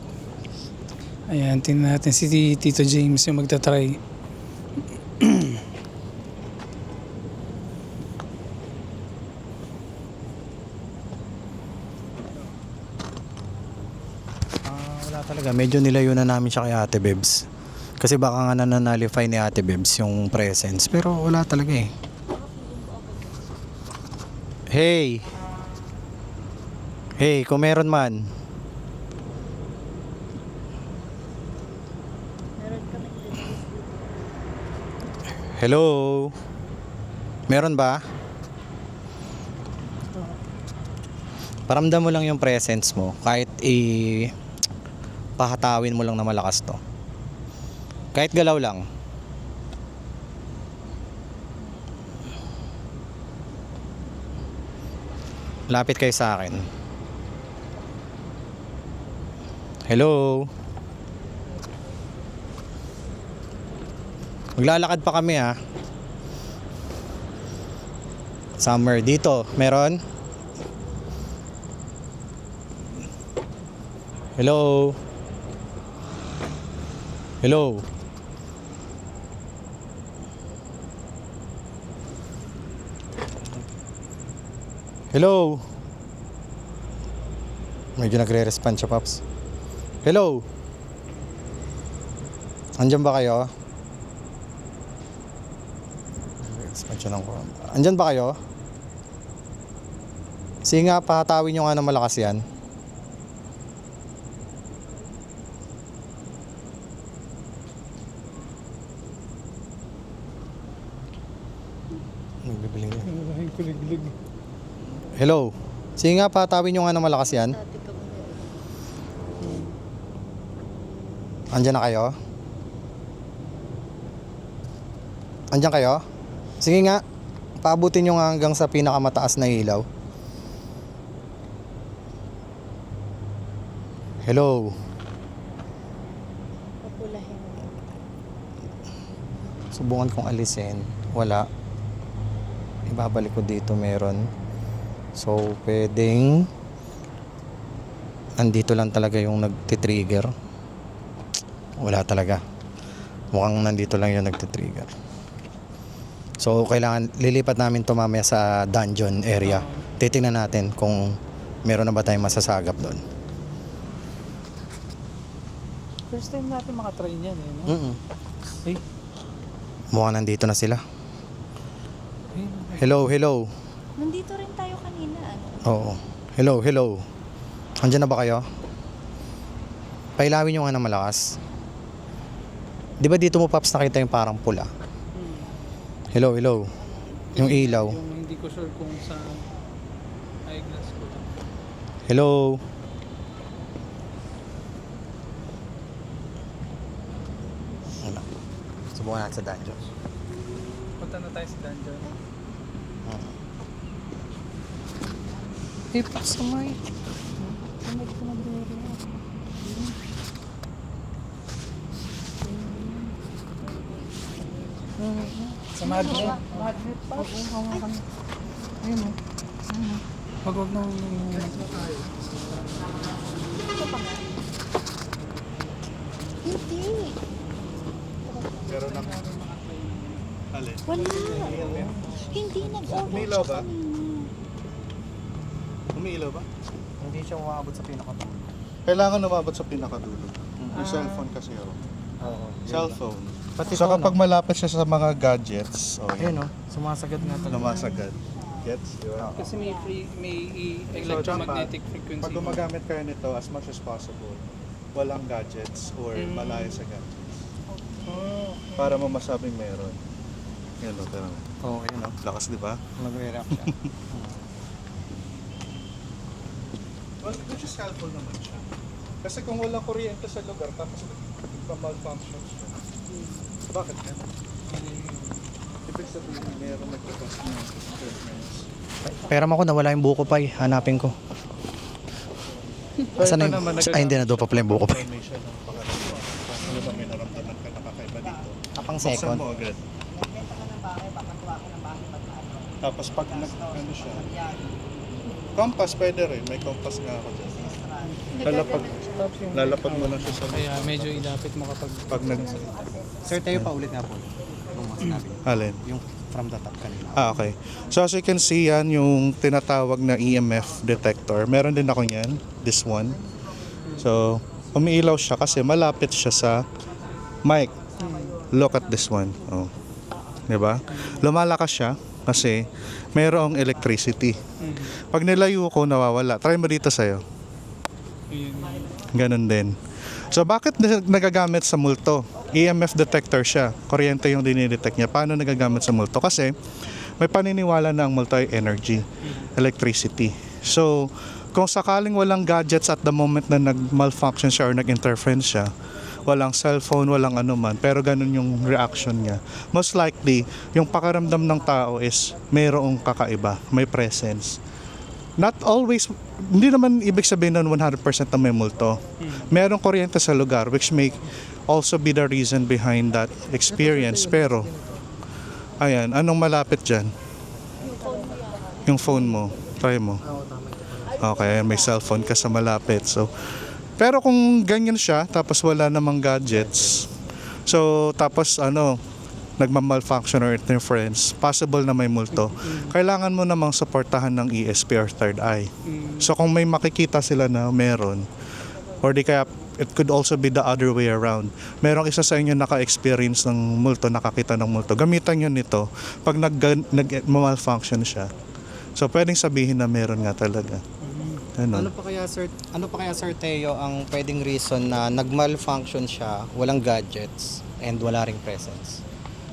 Ayan, tingnan natin si Tito James yung magta-try. wala talaga, medyo nilayo na namin siya kay Ate Bebs. Kasi baka nga nananalify ni Ate Bebs yung presence, pero wala talaga eh. Hey, kung meron man. Hello? Meron ba? Paramdam mo lang yung presence mo, kahit pahatawin mo lang na malakas to. Kahit galaw lang. Lapit kayo sa akin. Hello? Maglalakad pa kami ha. Somewhere dito, meron? Hello? Hello? Hello? Medyo nagre-respond siya, Paps. Hello? Andyan ba kayo? Nagre-respond siya ng call. Andyan ba kayo? Sige nga, pahatawin nyo nga ng malakas yan. Nagbibiling yan. Hello? Sige nga, patawin nyo nga ng malakas yan. Andyan na kayo? Andyan kayo? Sige nga, paabutin nyo nga hanggang sa pinakamataas na ilaw. Hello? Subukan kong alisin. Wala. Ibabalik ko dito, meron. So, pwedeng nandito lang talaga yung nagtitrigger. Wala talaga. Mukhang nandito lang yung nagtitrigger. So, kailangan lilipat namin to mamaya sa dungeon area. Titingnan natin kung meron na ba tayong masasagap doon. First time natin makatry niyan eh, no? Ay. Mukhang nandito na sila. Hello, hello. Nandito rin tayo kanina. Oo. Hello, hello. Andiyan na ba kayo? Pailawin nyo nga ng malakas. Di ba dito mo, Paps, nakita yung parang pula? Hello, hello. Yung ilaw. Yung hindi ko sure kung sa eyeglass ko. Hello. Wala. Subukan natin sa dungeon. Punta na tayo sa dungeon. Eh, pasamay. Sa magnet. Magnet pa. Ayun o. Wag na. Hindi. Pero na. Alin? Wala. Hindi nag-orange Umilaw ba? kanina. Umiilaw ba? Hindi siya umabot sa pinakadulo. Kailangan umabot sa pinakadulo. Yung cellphone kasi yun. Oo. Cellphone. Pati So phone, kapag malapit siya sa mga gadgets, ayun o, sumasagat nga talaga. lumasagad. Gets? Di ba? Kasi may electromagnetic frequency. Pag gumagamit kayo nito as much as possible, walang gadgets or malayo sa gadgets. Para mo masabing meron. Yan o, pero Oo, ayun o. lakas, di ba? Nagre-react siya. Well, which is helpful naman siya. Kasi kung walang kuryente sa lugar, tapos nagpa-malfunction siya. Bakit yan? Ibig sabihin, meron nagpa-cause ng disturbance. Pera mo ko, nawala yung buko pa eh. Hanapin ko. Saan na yung... Ay, hindi na doon pa pala yung buko pa. Information ng pangalawa. Ano ba may naramdaman ka nakakaiba dito? Kapang Buksan second. mo agad. Tapos pag ano siya, compass pwede rin. May compass nga ako dyan. Lalapag mo lang siya sa Kaya medyo ilapit mo kapag pag nag... Sir, tayo pa ulit nga po. Yung mas nabi. Alin? Yung from the top kanina. Okay. So as you can see, yan yung tinatawag na EMF detector. Meron din ako yan. This one. So, umiilaw siya kasi malapit siya sa mic. Look at this one. Oh. Diba? Lumalakas siya kasi mayroong electricity. Pag nilayo ko, nawawala. Try mo dito sa'yo. Ganon din. So bakit nagagamit sa multo? EMF detector siya. Kuryente yung dinidetect niya. Paano nagagamit sa multo? Kasi may paniniwala na ang multo ay energy, electricity. So kung sakaling walang gadgets at the moment na nag-malfunction siya or nag-interference siya, walang cellphone, walang anuman, pero ganun yung reaction niya. Most likely, yung pakaramdam ng tao is mayroong kakaiba, may presence. Not always, hindi naman ibig sabihin nun 100% na may multo. Merong kuryente sa lugar which may also be the reason behind that experience. Pero, ayan, anong malapit dyan? Yung phone mo. Try mo. Okay, may cellphone ka sa malapit. So, pero kung ganyan siya, tapos wala namang gadgets, so tapos nagmamalfunction or interference, possible na may multo. Kailangan mo namang suportahan ng ESP or third eye. So kung may makikita sila na meron, or di kaya it could also be the other way around. Merong isa sa inyo naka-experience ng multo, nakakita ng multo. Gamitan nyo nito pag nag-malfunction siya. So pwedeng sabihin na meron nga talaga. Ano pa kaya Sir Teo ang pwedeng reason na nag-malfunction siya, walang gadgets and wala ring presence?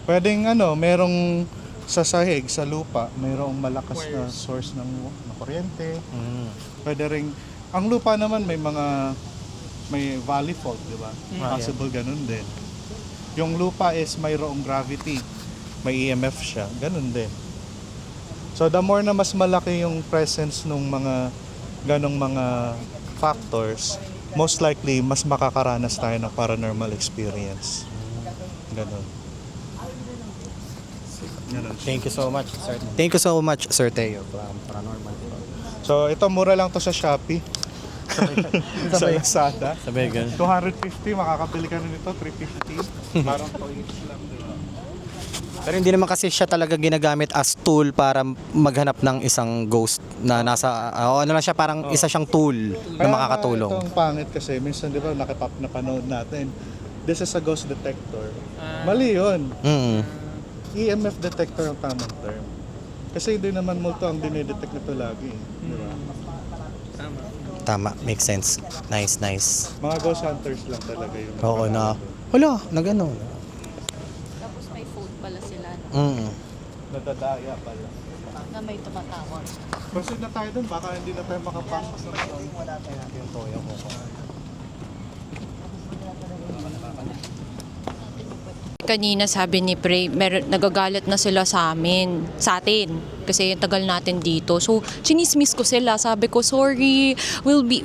Pwedeng merong sa sahig, sa lupa, mayroong malakas na source ng kuryente. Pwede ring, ang lupa naman may valley fault, di ba? Possible ganun din. Yung lupa is mayroong gravity, may EMF siya, ganun din. So the more na mas malaki yung presence ng mga ganong mga factors, most likely mas makakaranas tayo ng paranormal experience. Ganon. Thank you so much, Sir. Thank you so much, Sir Teo, from Paranormal. So ito, mura lang to sa Shopee. Sa Lazada. Sa Vegas. 250, makakabili ka na nito, 350. Parang toys lang, di ba? Pero hindi naman kasi siya talaga ginagamit as tool para maghanap ng isang ghost na nasa, ano lang siya, parang isa siyang tool na makakatulong. Kaya itong pangit kasi, minsan di ba napanood natin, this is a ghost detector. Mali yun. EMF detector ang tamang term. Kasi hindi naman multo ang dinidetect nito lagi. Di ba? Tama, makes sense. Nice. Mga ghost hunters lang talaga yun. Oo na. Wala, na gano'n. Tapos may phone pala sila Nadadaya pala. na may tumatawag. Proceed na tayo dun, baka hindi na tayo makapasok sa mga. Wala tayo natin yung toyo mo. Kanina sabi ni Prey, nagagalit na sila sa atin. Kasi tagal natin dito. So, chinismis ko sila. Sabi ko, sorry, we'll be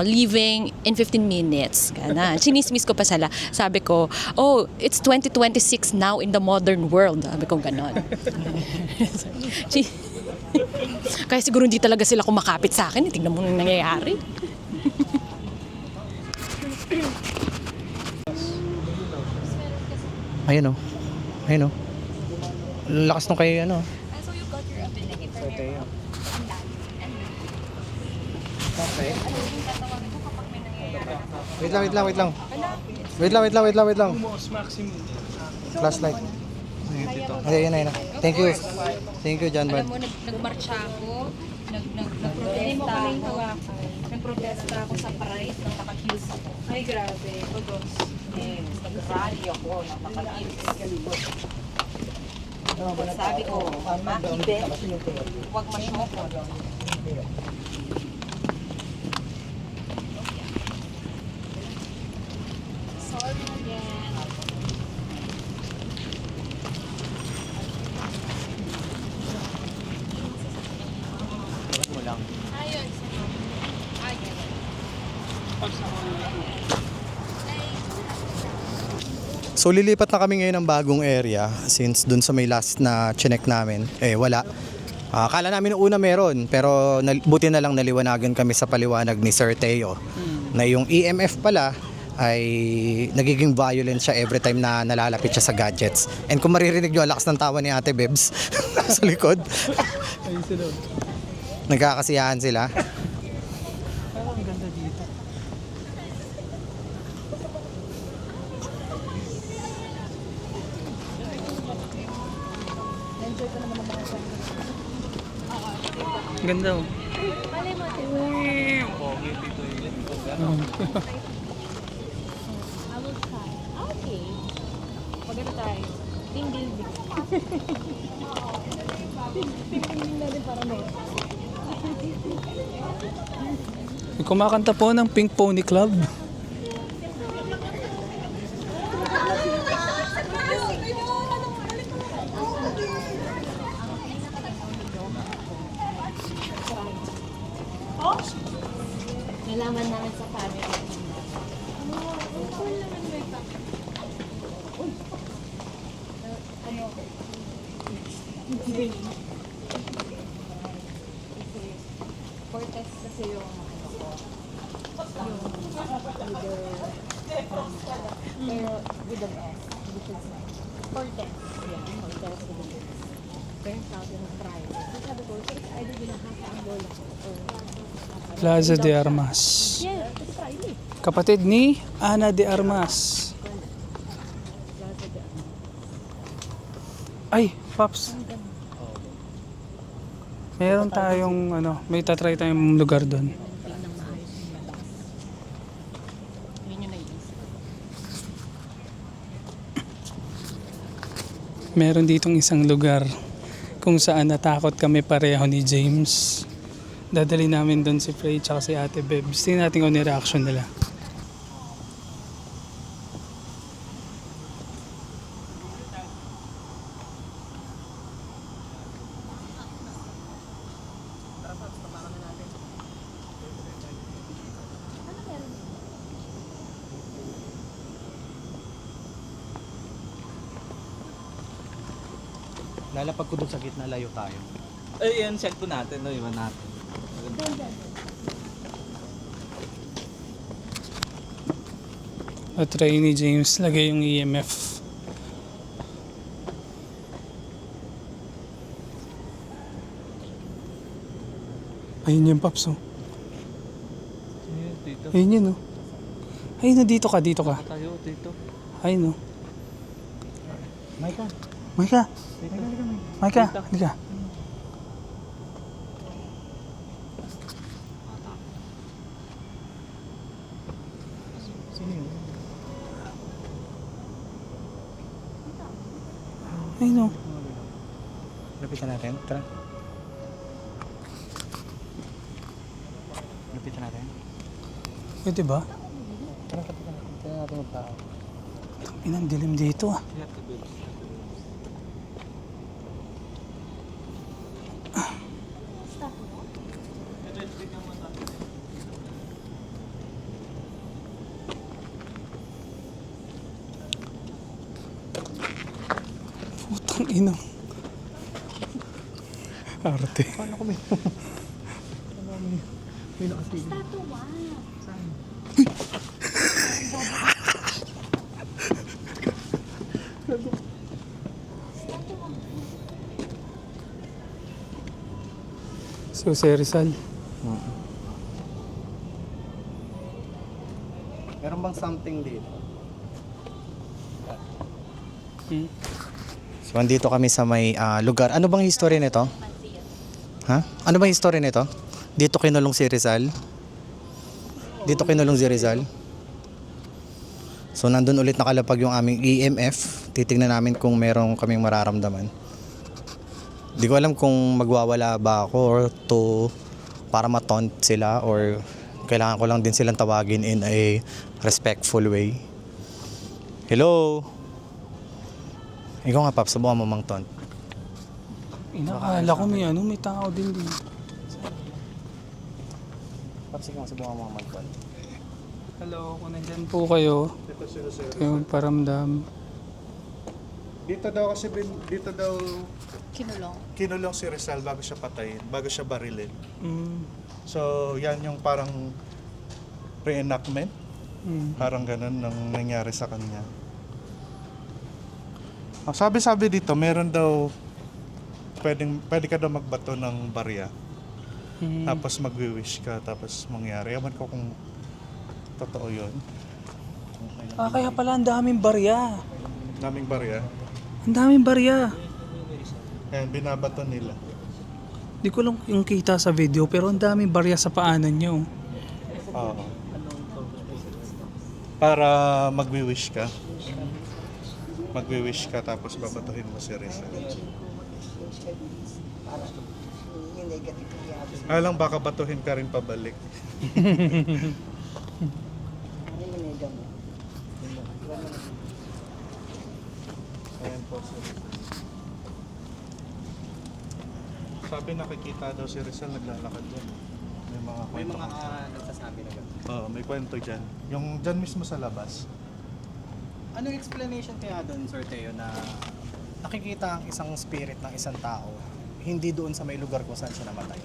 leaving in 15 minutes. Gana. Chinismis ko pa sila. Sabi ko, oh, it's 2026 now in the modern world. Sabi ko, ganon. Kaya siguro hindi talaga sila kumakapit sa akin. Tingnan mo nang nangyayari. Ayun o. Lakas nung kay So you got your ability from your Okay. Wait lang. Flashlight. Ayun na. Thank you, John Bad. Alam mo, nagmarcha ako. Nagprotesta ako sa Pride nang naka-heels ako. Ay, grabe. Pagos. Nag-rally ako nang naka-heels. Sabi ko, makibet, huwag masyoko. sorry again. Ayun. So lilipat na kami ngayon ng bagong area since dun sa may last na chinek namin, wala. Akala namin noong una meron, pero buti na lang naliwanagan kami sa paliwanag ni Sir Teo na yung EMF pala ay nagiging violent siya every time na nalalapit siya sa gadgets. And kung maririnig nyo, ang lakas ng tawa ni Ate Bebs sa likod. Nagkakasiyahan sila. Ganda oh. Okay. Maganda tayo. Team building. Kumakanta po ng Pink Pony Club. Nalaman namin sa family. Cortez kasi yung pero with an S, which is Cortez. Yeah, Cortez. Turns out yung private. So sabi ko, so it's either binahasa ang bola ko or Plaza de Armas. yeah, it's private. Kapatid ni Ana de Armas. Ay, Paps. Meron tayong may tatry tayong lugar doon. Yun yung naisip. Meron ditong isang lugar kung saan natakot kami pareho ni James. Dadali namin doon si Frey tsaka si Ate Bebs. Tingnan natin kung ano yung reaction nila. Lalapag ko dun sa gitna, layo tayo. Ay, yan, check po natin, no? Iwan natin. At try ni James lagay yung EMF. Ayun yung Paps, oh. Dito. Ayun yun, oh. Ayun, oh, dito ka. Tayo, dito. Ayun, oh. Micah. Micah, halika. Sino yun? Ayun, oh. Lapitan natin, tara. Lapitan natin. Pwede ba? Tara, lapitan natin. Tingnan natin yung tao. Inang dilim dito, ah. Putang ina. Arte. Paano kami? May nakasigil. So, si Rizal. Meron bang something dito? So, andito kami sa may lugar. Ano bang history nito? Ha? Ano bang history nito? Dito kinulong si Rizal? Dito kinulong si Rizal? So, nandun ulit nakalapag yung aming EMF. Titignan namin kung meron kaming mararamdaman. Di ko alam kung magwawala ba ako or para mataunt sila or kailangan ko lang din silang tawagin in a respectful way. Hello? Ikaw nga, Pap, subukan mo mang taunt. Inakala ko may tao din dito. Pap, sige nga, subukan mo mang taunt. Hello, kung nandyan po kayo, kayo paramdam. Dito daw kasi dito daw Kinulong. si Rizal bago siya patayin, bago siya barilin. Mm. So, yan yung parang reenactment. Parang ganun nang nangyari sa kanya. Sabi dito, meron daw pwede ka daw magbato ng barya. Tapos magwi-wish ka, tapos mangyari. Ewan ko kung totoo yun. Kaya pala ang daming barya. Daming barya. Ang daming barya. And binabato nila. Di ko lang yung kita sa video pero ang daming barya sa paanan nyo. Oo. Para magwi-wish ka. Magwi-wish ka tapos babatuhin mo si Rizal. Alang baka batuhin ka rin pabalik. Ayan po. Sabi nakikita daw si Rizal naglalakad dyan. May mga nagsasabi na gano'n. Oo, may kwento dyan. Yung dyan mismo sa labas. Anong explanation kaya doon, Sir Teo, na nakikita ang isang spirit ng isang tao, hindi doon sa may lugar kung saan siya namatay?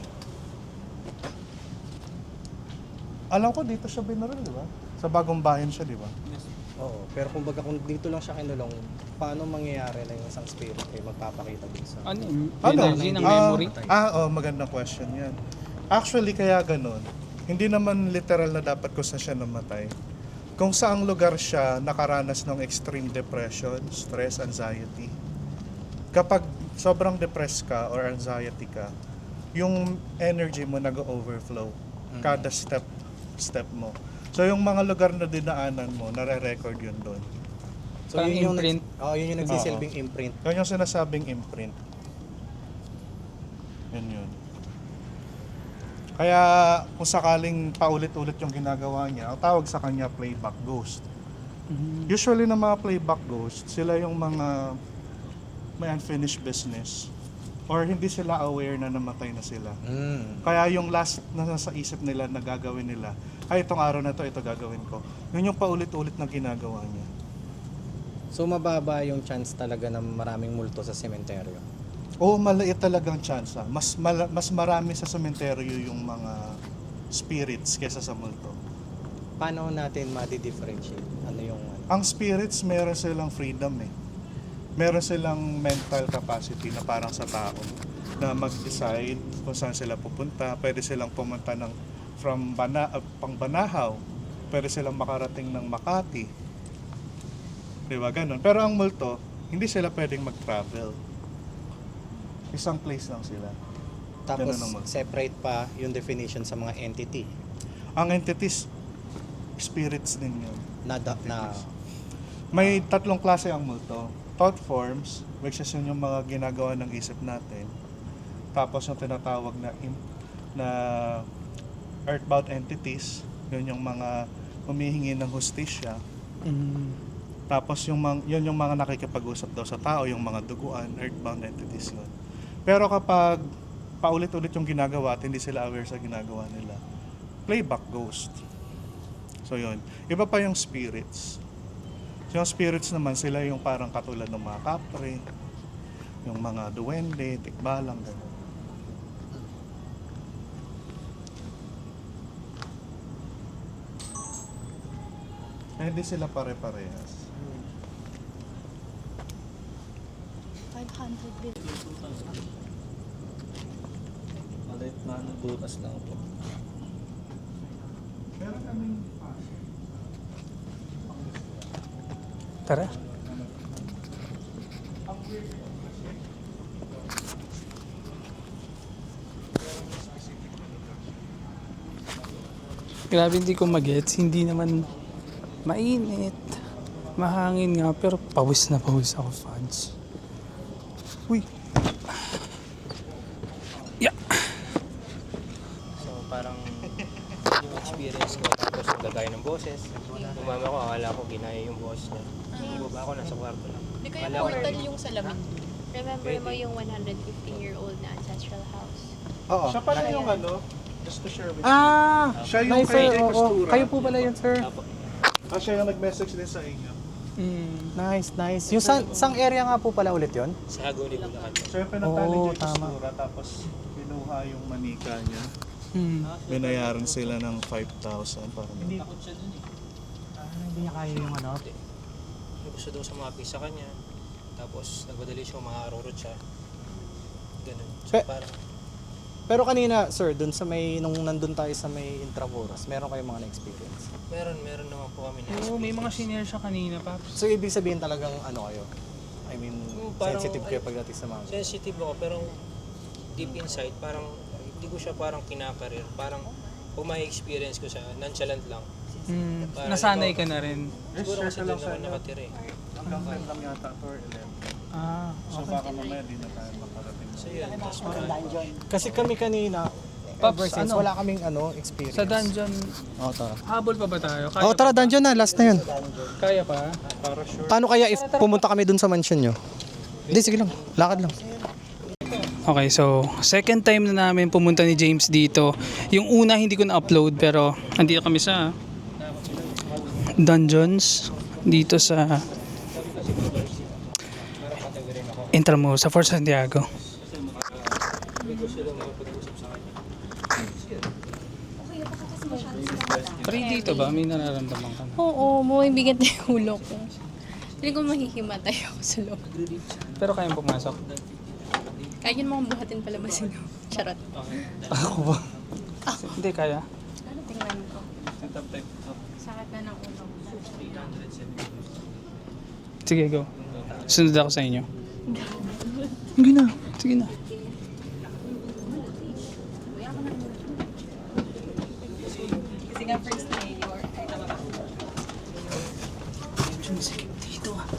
Alam ko dito siya binaril, di ba? Sa Bagong Bayan siya, di ba? Oo, pero kumbaga kung dito lang siya kinulong, paano mangyayari na yung isang spirit ay magpapakita dun sa... Ano yung energy ng memory? Magandang question yan. Actually, kaya ganun. Hindi naman literal na dapat kung saan siya namatay. Kung saang lugar siya nakaranas ng extreme depression, stress, anxiety. Kapag sobrang depressed ka or anxiety ka, yung energy mo nag-overflow kada step mo. So yung mga lugar na dinaanan mo, nare-record yun doon. So Parang yun yung, imprint. yun yung nagsisilbing imprint. Yun yung sinasabing imprint. Yun. Kaya kung sakaling paulit-ulit yung ginagawa niya, ang tawag sa kanya playback ghost. Usually ng mga playback ghost, sila yung mga may unfinished business or hindi sila aware na namatay na sila. Kaya yung last na nasa isip nila na gagawin nila, ay itong araw na to, ito gagawin ko. Yun yung paulit-ulit na ginagawa niya. So mababa yung chance talaga na maraming multo sa sementeryo. Oo, maliit talagang chance. Mas marami sa sementeryo yung mga spirits kesa sa multo. Paano natin ma-differentiate? Ano yung... Ang spirits, meron silang freedom eh. Meron silang mental capacity na parang sa tao na mag-decide kung saan sila pupunta. Pwede silang pumunta from Pangbanahaw. Pwede silang makarating ng Makati. Diba, ganun. Pero ang multo, hindi sila pwedeng mag-travel. Isang place lang sila. Tapos Ganun ang multo. separate pa yung definition sa mga entity. Ang entities, spirits din yun. Na May tatlong klase ang multo. Thought forms, which is yun yung mga ginagawa ng isip natin. Tapos yung tinatawag na earthbound entities, yun yung mga humihingi ng hustisya. Tapos yun yung mga nakikipag-usap daw sa tao, yung mga duguan, earthbound entities yun. Pero kapag paulit-ulit yung ginagawa at hindi sila aware sa ginagawa nila, playback ghost. So yun. Iba pa yung spirits. So, yung spirits naman, sila yung parang katulad ng mga kapre, yung mga duwende, tikbalang, gano'n. Hindi sila pare-parehas. 500 billion. Malit na butas lang po. Meron kaming Tara. Grabe, hindi ko magets. Hindi naman mainit. Mahangin nga, pero pawis na pawis ako, fans. Uy. Yeah. So parang yung experience ko, tapos nagagaya ng boses. Umama ko, akala ko ginaya yung boss niya. Bumaba ako, nasa kwarto lang. Hindi kayo Akala ko- portal yung salamin. Remember mo yung 115-year-old na ancestral house? Oo. Siya pala yung just to share with you. Siya yung nice, sir. kay Oo. Costura. Kayo po pala yun, sir. Siya yung nag-message din sa inyo. Nice. Yung sang area nga po pala ulit yon? Sa Haguli, Bulacan. Siya yung pinunta ni Oo, Jay tama. Costura, tapos kinuha yung manika niya. Binayaran sila ng 5,000 para Hindi niya kaya yung ano? May gusto daw sumapis sa kanya. Tapos nagmadali siya, makarurot siya. Ganun. So parang, Pero kanina, sir, dun sa nung nandun tayo sa may Intramuros, meron kayong mga na-experience? meron naman po kami na Oo, may mga senior siya kanina, Paps. So, ibig sabihin talagang ano kayo? I mean, parang- sensitive kayo pagdating sa mga... sensitive ako, pero deep inside, parang hindi ko siya parang kinakarir. Parang kung may experience ko siya, nonchalant lang. Parang Nasanay ikaw- ka na rin. Siguro kasi doon naman nakatira eh. hanggang 10 lang yata to or 11. So baka mamaya di na tayo makarating. So yun, tapos parang, Kasi kami kanina, Paps, ever since, ano? wala kaming experience. Sa dungeon, Tara. habol pa ba tayo? Kaya, Tara, dungeon na. Last na yun. kaya pa? Para sure. Paano kaya if pumunta kami dun sa mansion nyo? Hindi, sige lang. Lakad lang. Okay, so second time na namin pumunta ni James dito. Yung una hindi ko na-upload pero andito kami sa dungeons dito sa Intramuros sa Fort Santiago. Pero dito ba? May nararamdaman ka na? Oo, bumibigat na yung ulo ko. Feeling ko mahihimatay ako sa loob. Pero kayang pumasok? Kaya yun mga buhatin palabasin ko. Charot. Ako ba? Hindi, kaya. Ano tingnan ko? Sakit na ng ulo. Sige, go. Sunod ako sa inyo. Sige na. Sige na. Kasi nga first day, or...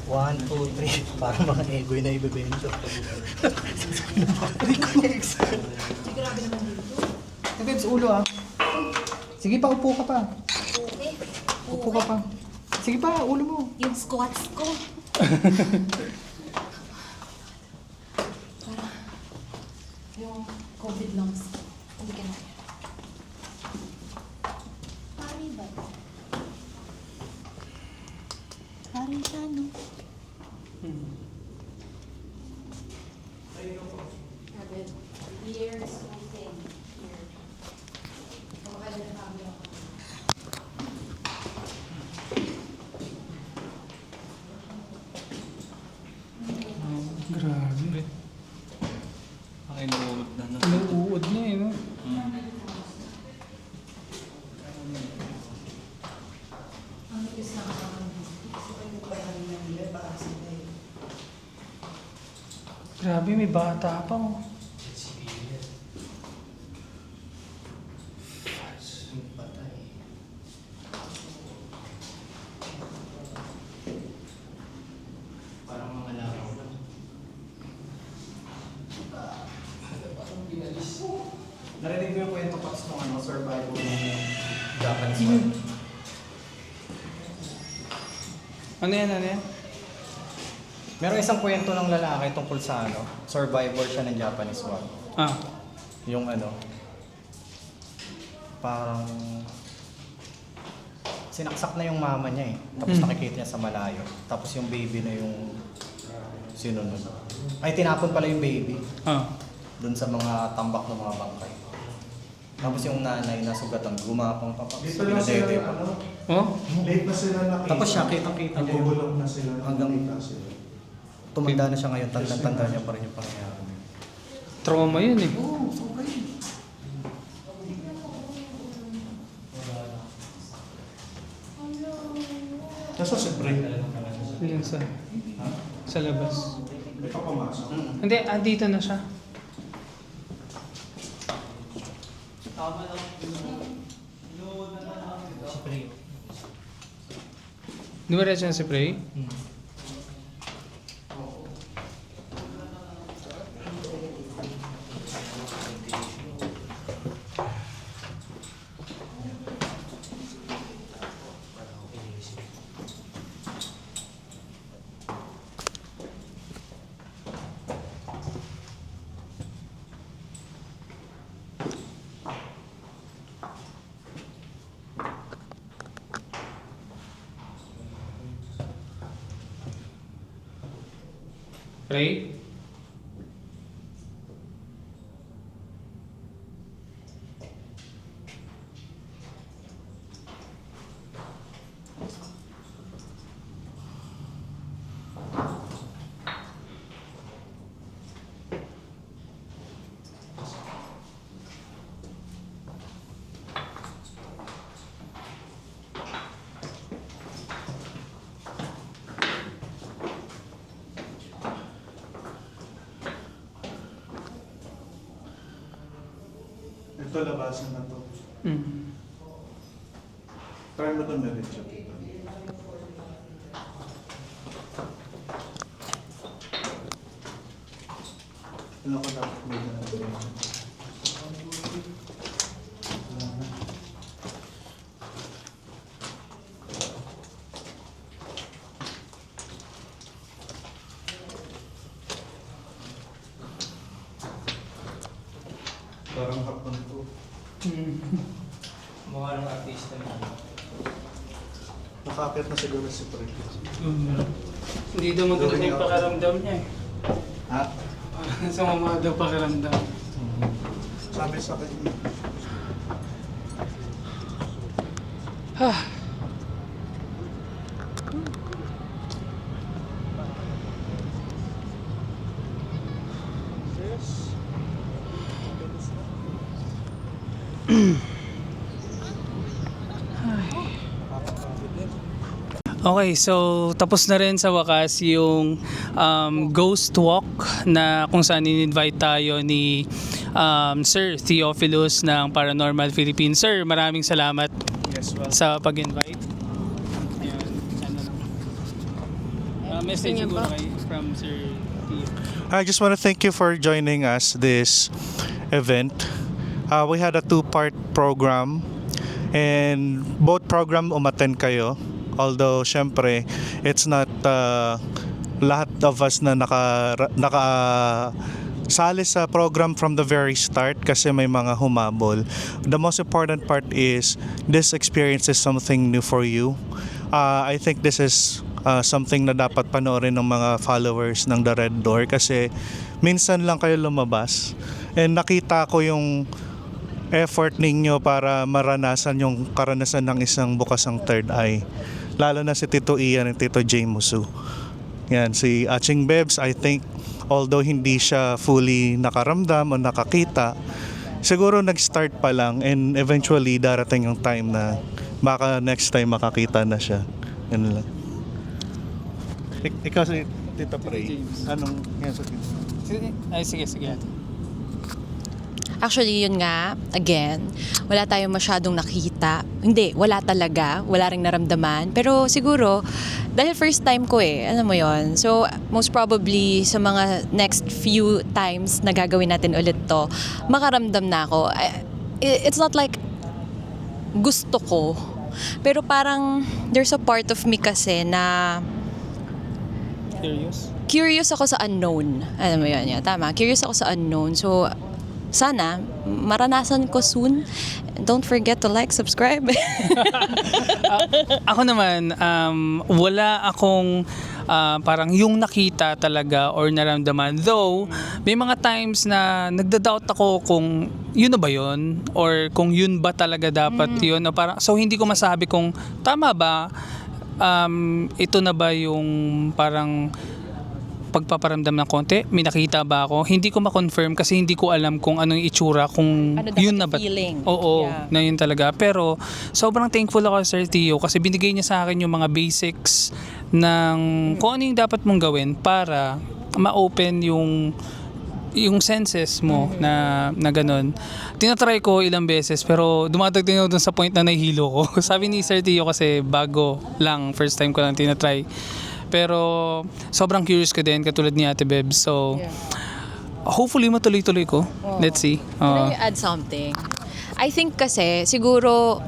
1, 2, 3. Para mga egoy na ibebento. Bebs, ulo ah. Sige pa, upo ka pa. Upo ka pa. Sige pa, ulo mo. Yung squats ko. Para yung COVID lungs. Hindi ka na. Pari ba? Pari siya, no? Years, I think. Grabe. Ang inuulog na no. Nauuod na eh, no? Grabe, may bata pa oh. Parang mga laraw lang. Narinig mo yung kwento Pax nung survival ng Japanese one? Ano yan, ano yan? Meron isang kwento ng lalaki tungkol sa survivor siya ng Japanese one. Ah, Yung parang sinaksak na yung mama niya eh. Tapos nakikita niya sa malayo. Tapos yung baby na yung sinunod. Ay, tinapon pala yung baby ah. dun sa mga tambak ng mga bangkay. Tapos yung nanay nasugatan, gumapang pa. Dito lang sila Oh? late na sila nakita. Tapos siya, kitang-kita niya yung Nagugulong na sila. hanggang nakita sila. tumanda na siya ngayon, tanda niya pa rin yung pangyayari. Trauma yun eh. Oo, sobra yun. Nasa si Bray. Yan sa labas. May papamasok. Hindi, dito na siya. Dumiretso na si Prey? Prey? Ito, labasan na to. Mm. Try mo ito medyo. Ano ko na? Parang hapon to. Mukha ng artista na. Nakakit na siguro si Pre. Hindi daw maganda yung pakiramdam niya eh. Ha? Sumama daw pakiramdam. Sabi sa akin, Okay, so tapos na rin sa wakas yung ghost walk na kung saan in-invite tayo ni Sir Theophilus ng Paranormal Philippines. Sir, maraming salamat sa pag-invite. Ayan, ano lang. Message siguro from Sir Theo. I just want to thank you for joining us this event. We had a 2-part program and both program umattend kayo. Although syempre it's not lahat of us na sali sa program from the very start kasi may mga humabol. The most important part is this experience is something new for you. I think this is something na dapat panoorin ng mga followers ng The Red Door kasi minsan lang kayo lumabas and nakita ko yung effort ninyo para maranasan yung karanasan ng isang bukasang third eye. Lalo na si Tito Ian and Tito Jay Musu. Yan, si Aching Bebs, I think, although hindi siya fully nakaramdam o nakakita, siguro nag-start pa lang and eventually darating yung time na baka next time makakita na siya. Yan lang. Ikaw si Tito Prey, anong yan sa Tito? Ay, sige. Actually, yun nga, again, wala tayong masyadong nakita. Hindi, wala talaga. Wala ring naramdaman. Pero siguro, dahil first time ko alam mo yon. So, most probably, sa mga next few times na gagawin natin ulit to, makaramdam na ako. It's not like gusto ko. Pero parang, there's a part of me kasi na curious ako sa unknown. Alam mo yun, tama. Curious ako sa unknown. So, sana maranasan ko soon. Don't forget to like, subscribe. Ako naman, wala akong parang yung nakita talaga or naramdaman. Though, may mga times na nagda-doubt ako kung yun na ba yun? Or kung yun ba talaga dapat yun? O parang, so hindi ko masabi kung tama ba, ito na ba yung parang pagpaparamdam ng konti, may nakita ba ako? Hindi ko ma-confirm kasi hindi ko alam kung anong itsura, kung Ano yun dapat na ba. yung feeling? Oo, Yeah. na yun talaga. Pero sobrang thankful ako Sir Theo kasi binigay niya sa akin yung mga basics ng kung ano yung dapat mong gawin para ma-open yung senses mo na ganun. Tinatry ko ilang beses pero dumadagdag ako dun sa point na nahihilo ko. Sabi ni Sir Theo kasi bago lang, first time ko lang tinatry. Pero sobrang curious ko din katulad ni Ate Beb. So hopefully matuloy-tuloy ko. Let's see. Can I add something? I think kasi siguro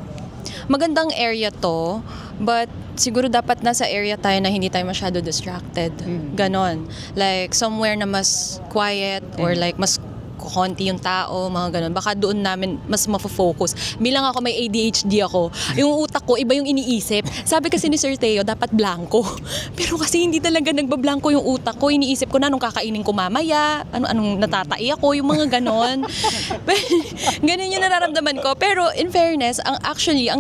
magandang area to, but siguro dapat nasa area tayo na hindi tayo masyado distracted. Ganon. Like somewhere na mas quiet or like mas konti yung tao, mga ganun. Baka doon namin mas mafo-focus. Bilang ako may ADHD ako, yung utak ko, iba yung iniisip. Sabi kasi ni Sir Theo, dapat blanco. Pero kasi hindi talaga nagbablanko yung utak ko. Iniisip ko na anong kakainin ko mamaya, anong natatai ako, yung mga ganon. Ganun yung nararamdaman ko. Pero in fairness, ang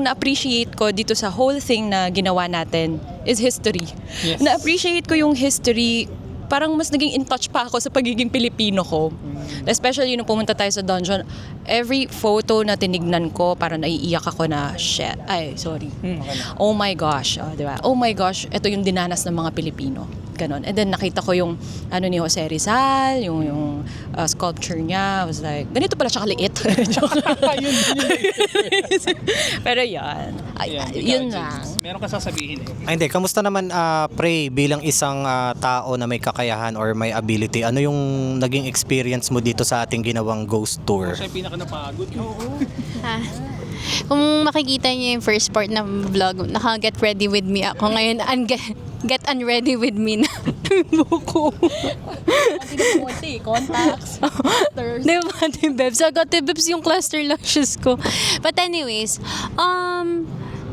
na-appreciate ko dito sa whole thing na ginawa natin is history. Yes. Na-appreciate ko yung history, parang mas naging in touch pa ako sa pagiging Pilipino ko. Especially nung pumunta tayo sa dungeon, every photo na tinignan ko, parang naiiyak ako na, shit, sorry. Oh my gosh, di ba? Oh my gosh, ito yung dinanas ng mga Pilipino. Ganon. And then nakita ko yung ni Jose Rizal, yung sculpture niya. I was like, ganito pala siya kaliit. Pero yan. Yun lang. Meron ka sasabihin Hindi, kamusta naman Prey bilang isang tao na may kakayahan or may ability? Ano yung naging experience mo dito sa ating ginawang ghost tour? Siya yung pinaka napagod. Kung makikita niyo yung first part ng vlog, naka-get ready with me ako. Ngayon, get unready with me na buko. Contacts. Diba, Ate Bebs? Ate Bebs yung cluster lashes ko. But anyways,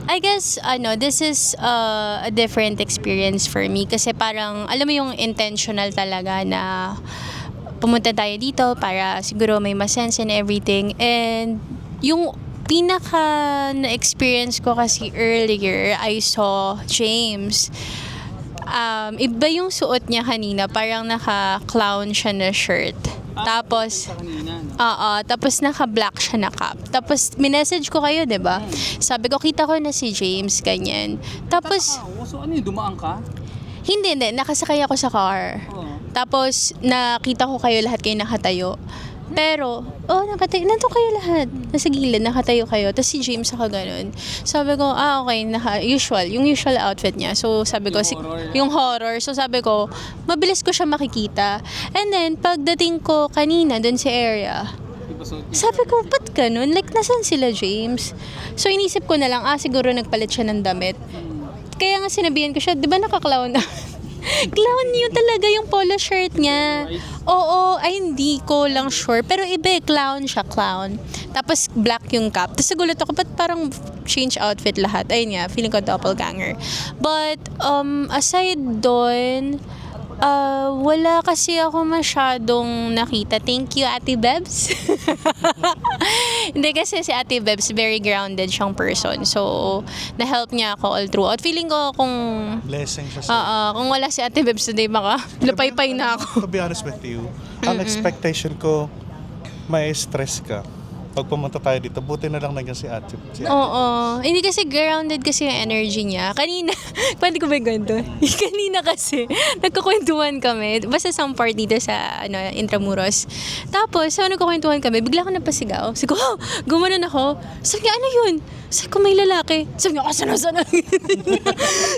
I guess, this is a different experience for me. Kasi parang, alam mo yung intentional talaga na pumunta tayo dito para siguro may masense and everything. And yung pinaka na-experience ko kasi earlier, I saw James. Iba yung suot niya kanina, parang naka-clown siya na shirt. Tapos, tapos naka-black siya na cap. Tapos, minessage ko kayo, di ba? Sabi ko, kita ko na si James, ganyan. Tapos, So ano yun, dumaan ka? hindi, nakasakay ako sa car. Tapos, nakita ko kayo, lahat kayo nakatayo. Pero, nakatayo, nandun kayo lahat. Nasa gilid, nakatayo kayo. Tapos si James ako ganun. Sabi ko, okay, yung usual outfit niya. So, sabi ko, yung horror. So, sabi ko, mabilis ko siya makikita. And then, pagdating ko kanina, dun sa area, sabi ko, ba't ganun? Like, nasan sila, James? So, inisip ko na lang, siguro nagpalit siya ng damit. Kaya nga sinabihan ko siya, di ba naka-clown na? Clown yun talaga yung polo shirt niya. Oo, ay hindi ko lang sure. Pero iba clown siya, clown. Tapos black yung cap. Tapos nagulat ako, ba't parang change outfit lahat? Ayun nga, feeling ko doppelganger. But, aside doon, wala kasi ako masyadong nakita. Thank you, Ate Bebs. Hindi kasi si Ate Bebs, very grounded siyang person. So, na-help niya ako all throughout. Feeling ko kung... Blessing siya sa kung wala si Ate Bebs today, baka lapay-pay na ako. To be honest with you, ang expectation ko, may stress ka. Pag pumunta tayo dito, buti na lang nandiyan si Ate. Oo. Hindi kasi grounded kasi yung energy niya. Kanina, pwede ko ba yung ganito? Kanina kasi, nagkukwentuhan kami. Basta some part dito sa Intramuros. Tapos, sa nagkukwentuhan kami, bigla ko napasigaw. Sabi ko, gumanon ako. Sabi niya, ano yun? Sabi ko, may lalaki. Sabi niya, sana.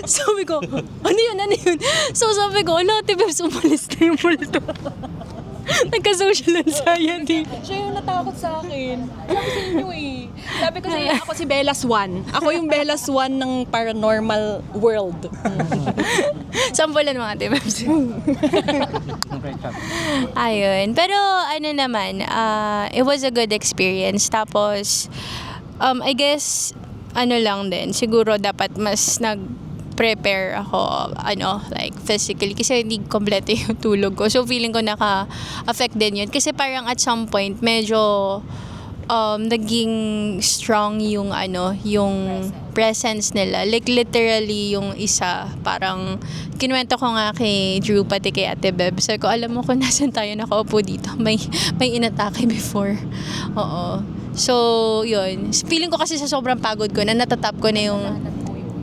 Sabi ko, ano yun? So sabi ko, Ate Bebs, umalis na yung multo. Nagka-social anxiety. Siya yung natakot sa akin. Sabi sa inyo Sabi ko sa'yo, ako si Bellas One. Ako yung Bellas One ng paranormal world. Sampulan mga Ate Bebs. Ayun. Pero ano naman, it was a good experience. Tapos, I guess, lang din, siguro dapat mas prepare ako, like physically, kasi hindi kompleto yung tulog ko. So, feeling ko naka-affect din yun. Kasi parang at some point, medyo naging strong yung presence nila. Like, literally, yung isa, parang, kinuwento ko nga kay Drew, pati kay Ate Beb. Sabi ko, alam mo kung nasan tayo nakaupo dito. May inatake before. Oo. So, yun. Feeling ko kasi sa sobrang pagod ko, na natatap ko na yung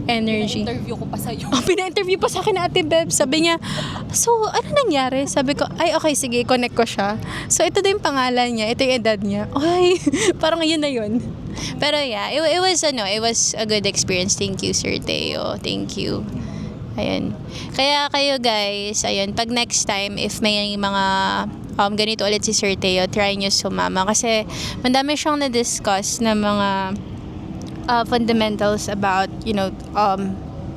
energy. Interview ko pa sa'yo. Pina-interview pa sa akin na Ate Beb. Sabi niya, so, ano nangyari? Sabi ko, okay, sige, connect ko siya. So, ito din yung pangalan niya, ito yung edad niya. Ay, parang yun na yun. Pero yeah, it was a good experience. Thank you, Sir Teo. Thank you. Ayun. Kaya kayo guys, pag next time, if may mga ganito ulit si Sir Teo, try nyo sumama. Kasi, madami siyang na-discuss na mga fundamentals about,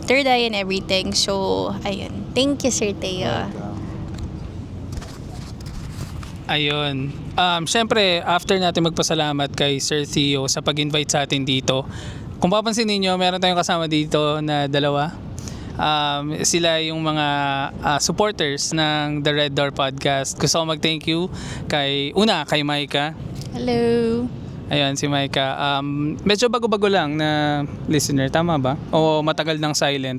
third eye and everything. So, ayun. Thank you, Sir Teo. Ayun. Siyempre, after natin magpasalamat kay Sir Theo sa pag-invite sa atin dito, kung papansin niyo, meron tayong kasama dito na dalawa. Sila yung mga supporters ng The Red Door Podcast. Gusto ko mag-thank you kay Maika. Hello. Ayan, si Maika. Medyo bago-bago lang na listener, tama ba? O matagal ng silent?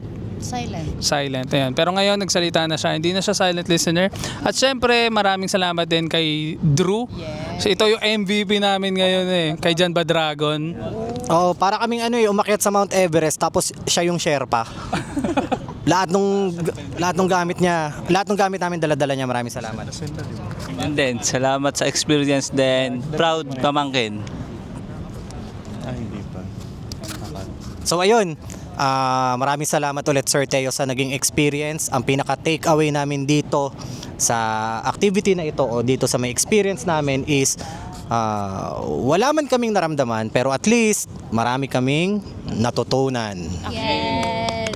Silent, ayan. Pero ngayon, nagsalita na siya. Hindi na siya silent listener. At syempre, maraming salamat din kay Drew. So, ito yung MVP namin ngayon kay Jan Badragon. Oo, para kaming umakyat sa Mount Everest tapos siya yung Sherpa. lahat nung gamit niya, lahat ng gamit namin dala-dala niya. Maraming salamat. Yun din, salamat sa experience din. Proud pamangkin. Hindi pa. So ayun, maraming salamat ulit Sir Teo sa naging experience. Ang pinaka-take away namin dito sa activity na ito o dito sa may experience namin is wala man kaming naramdaman pero at least marami kaming natutunan. Yes.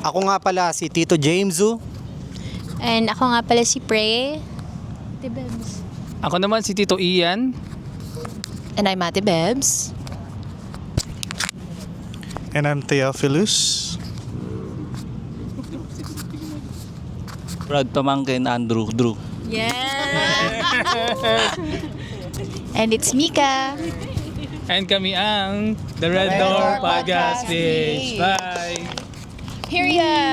Ako nga pala si Tito Jamesu. And ako nga pala si Prey. Ate Bebs. Ako naman si Tito Ian. And I'm Ate Bebs. And I'm Theophilus. Proud pamangkin, Drew. Yes. And it's Mika. And kami ang The Red Door Podcast Page. Bye! Period!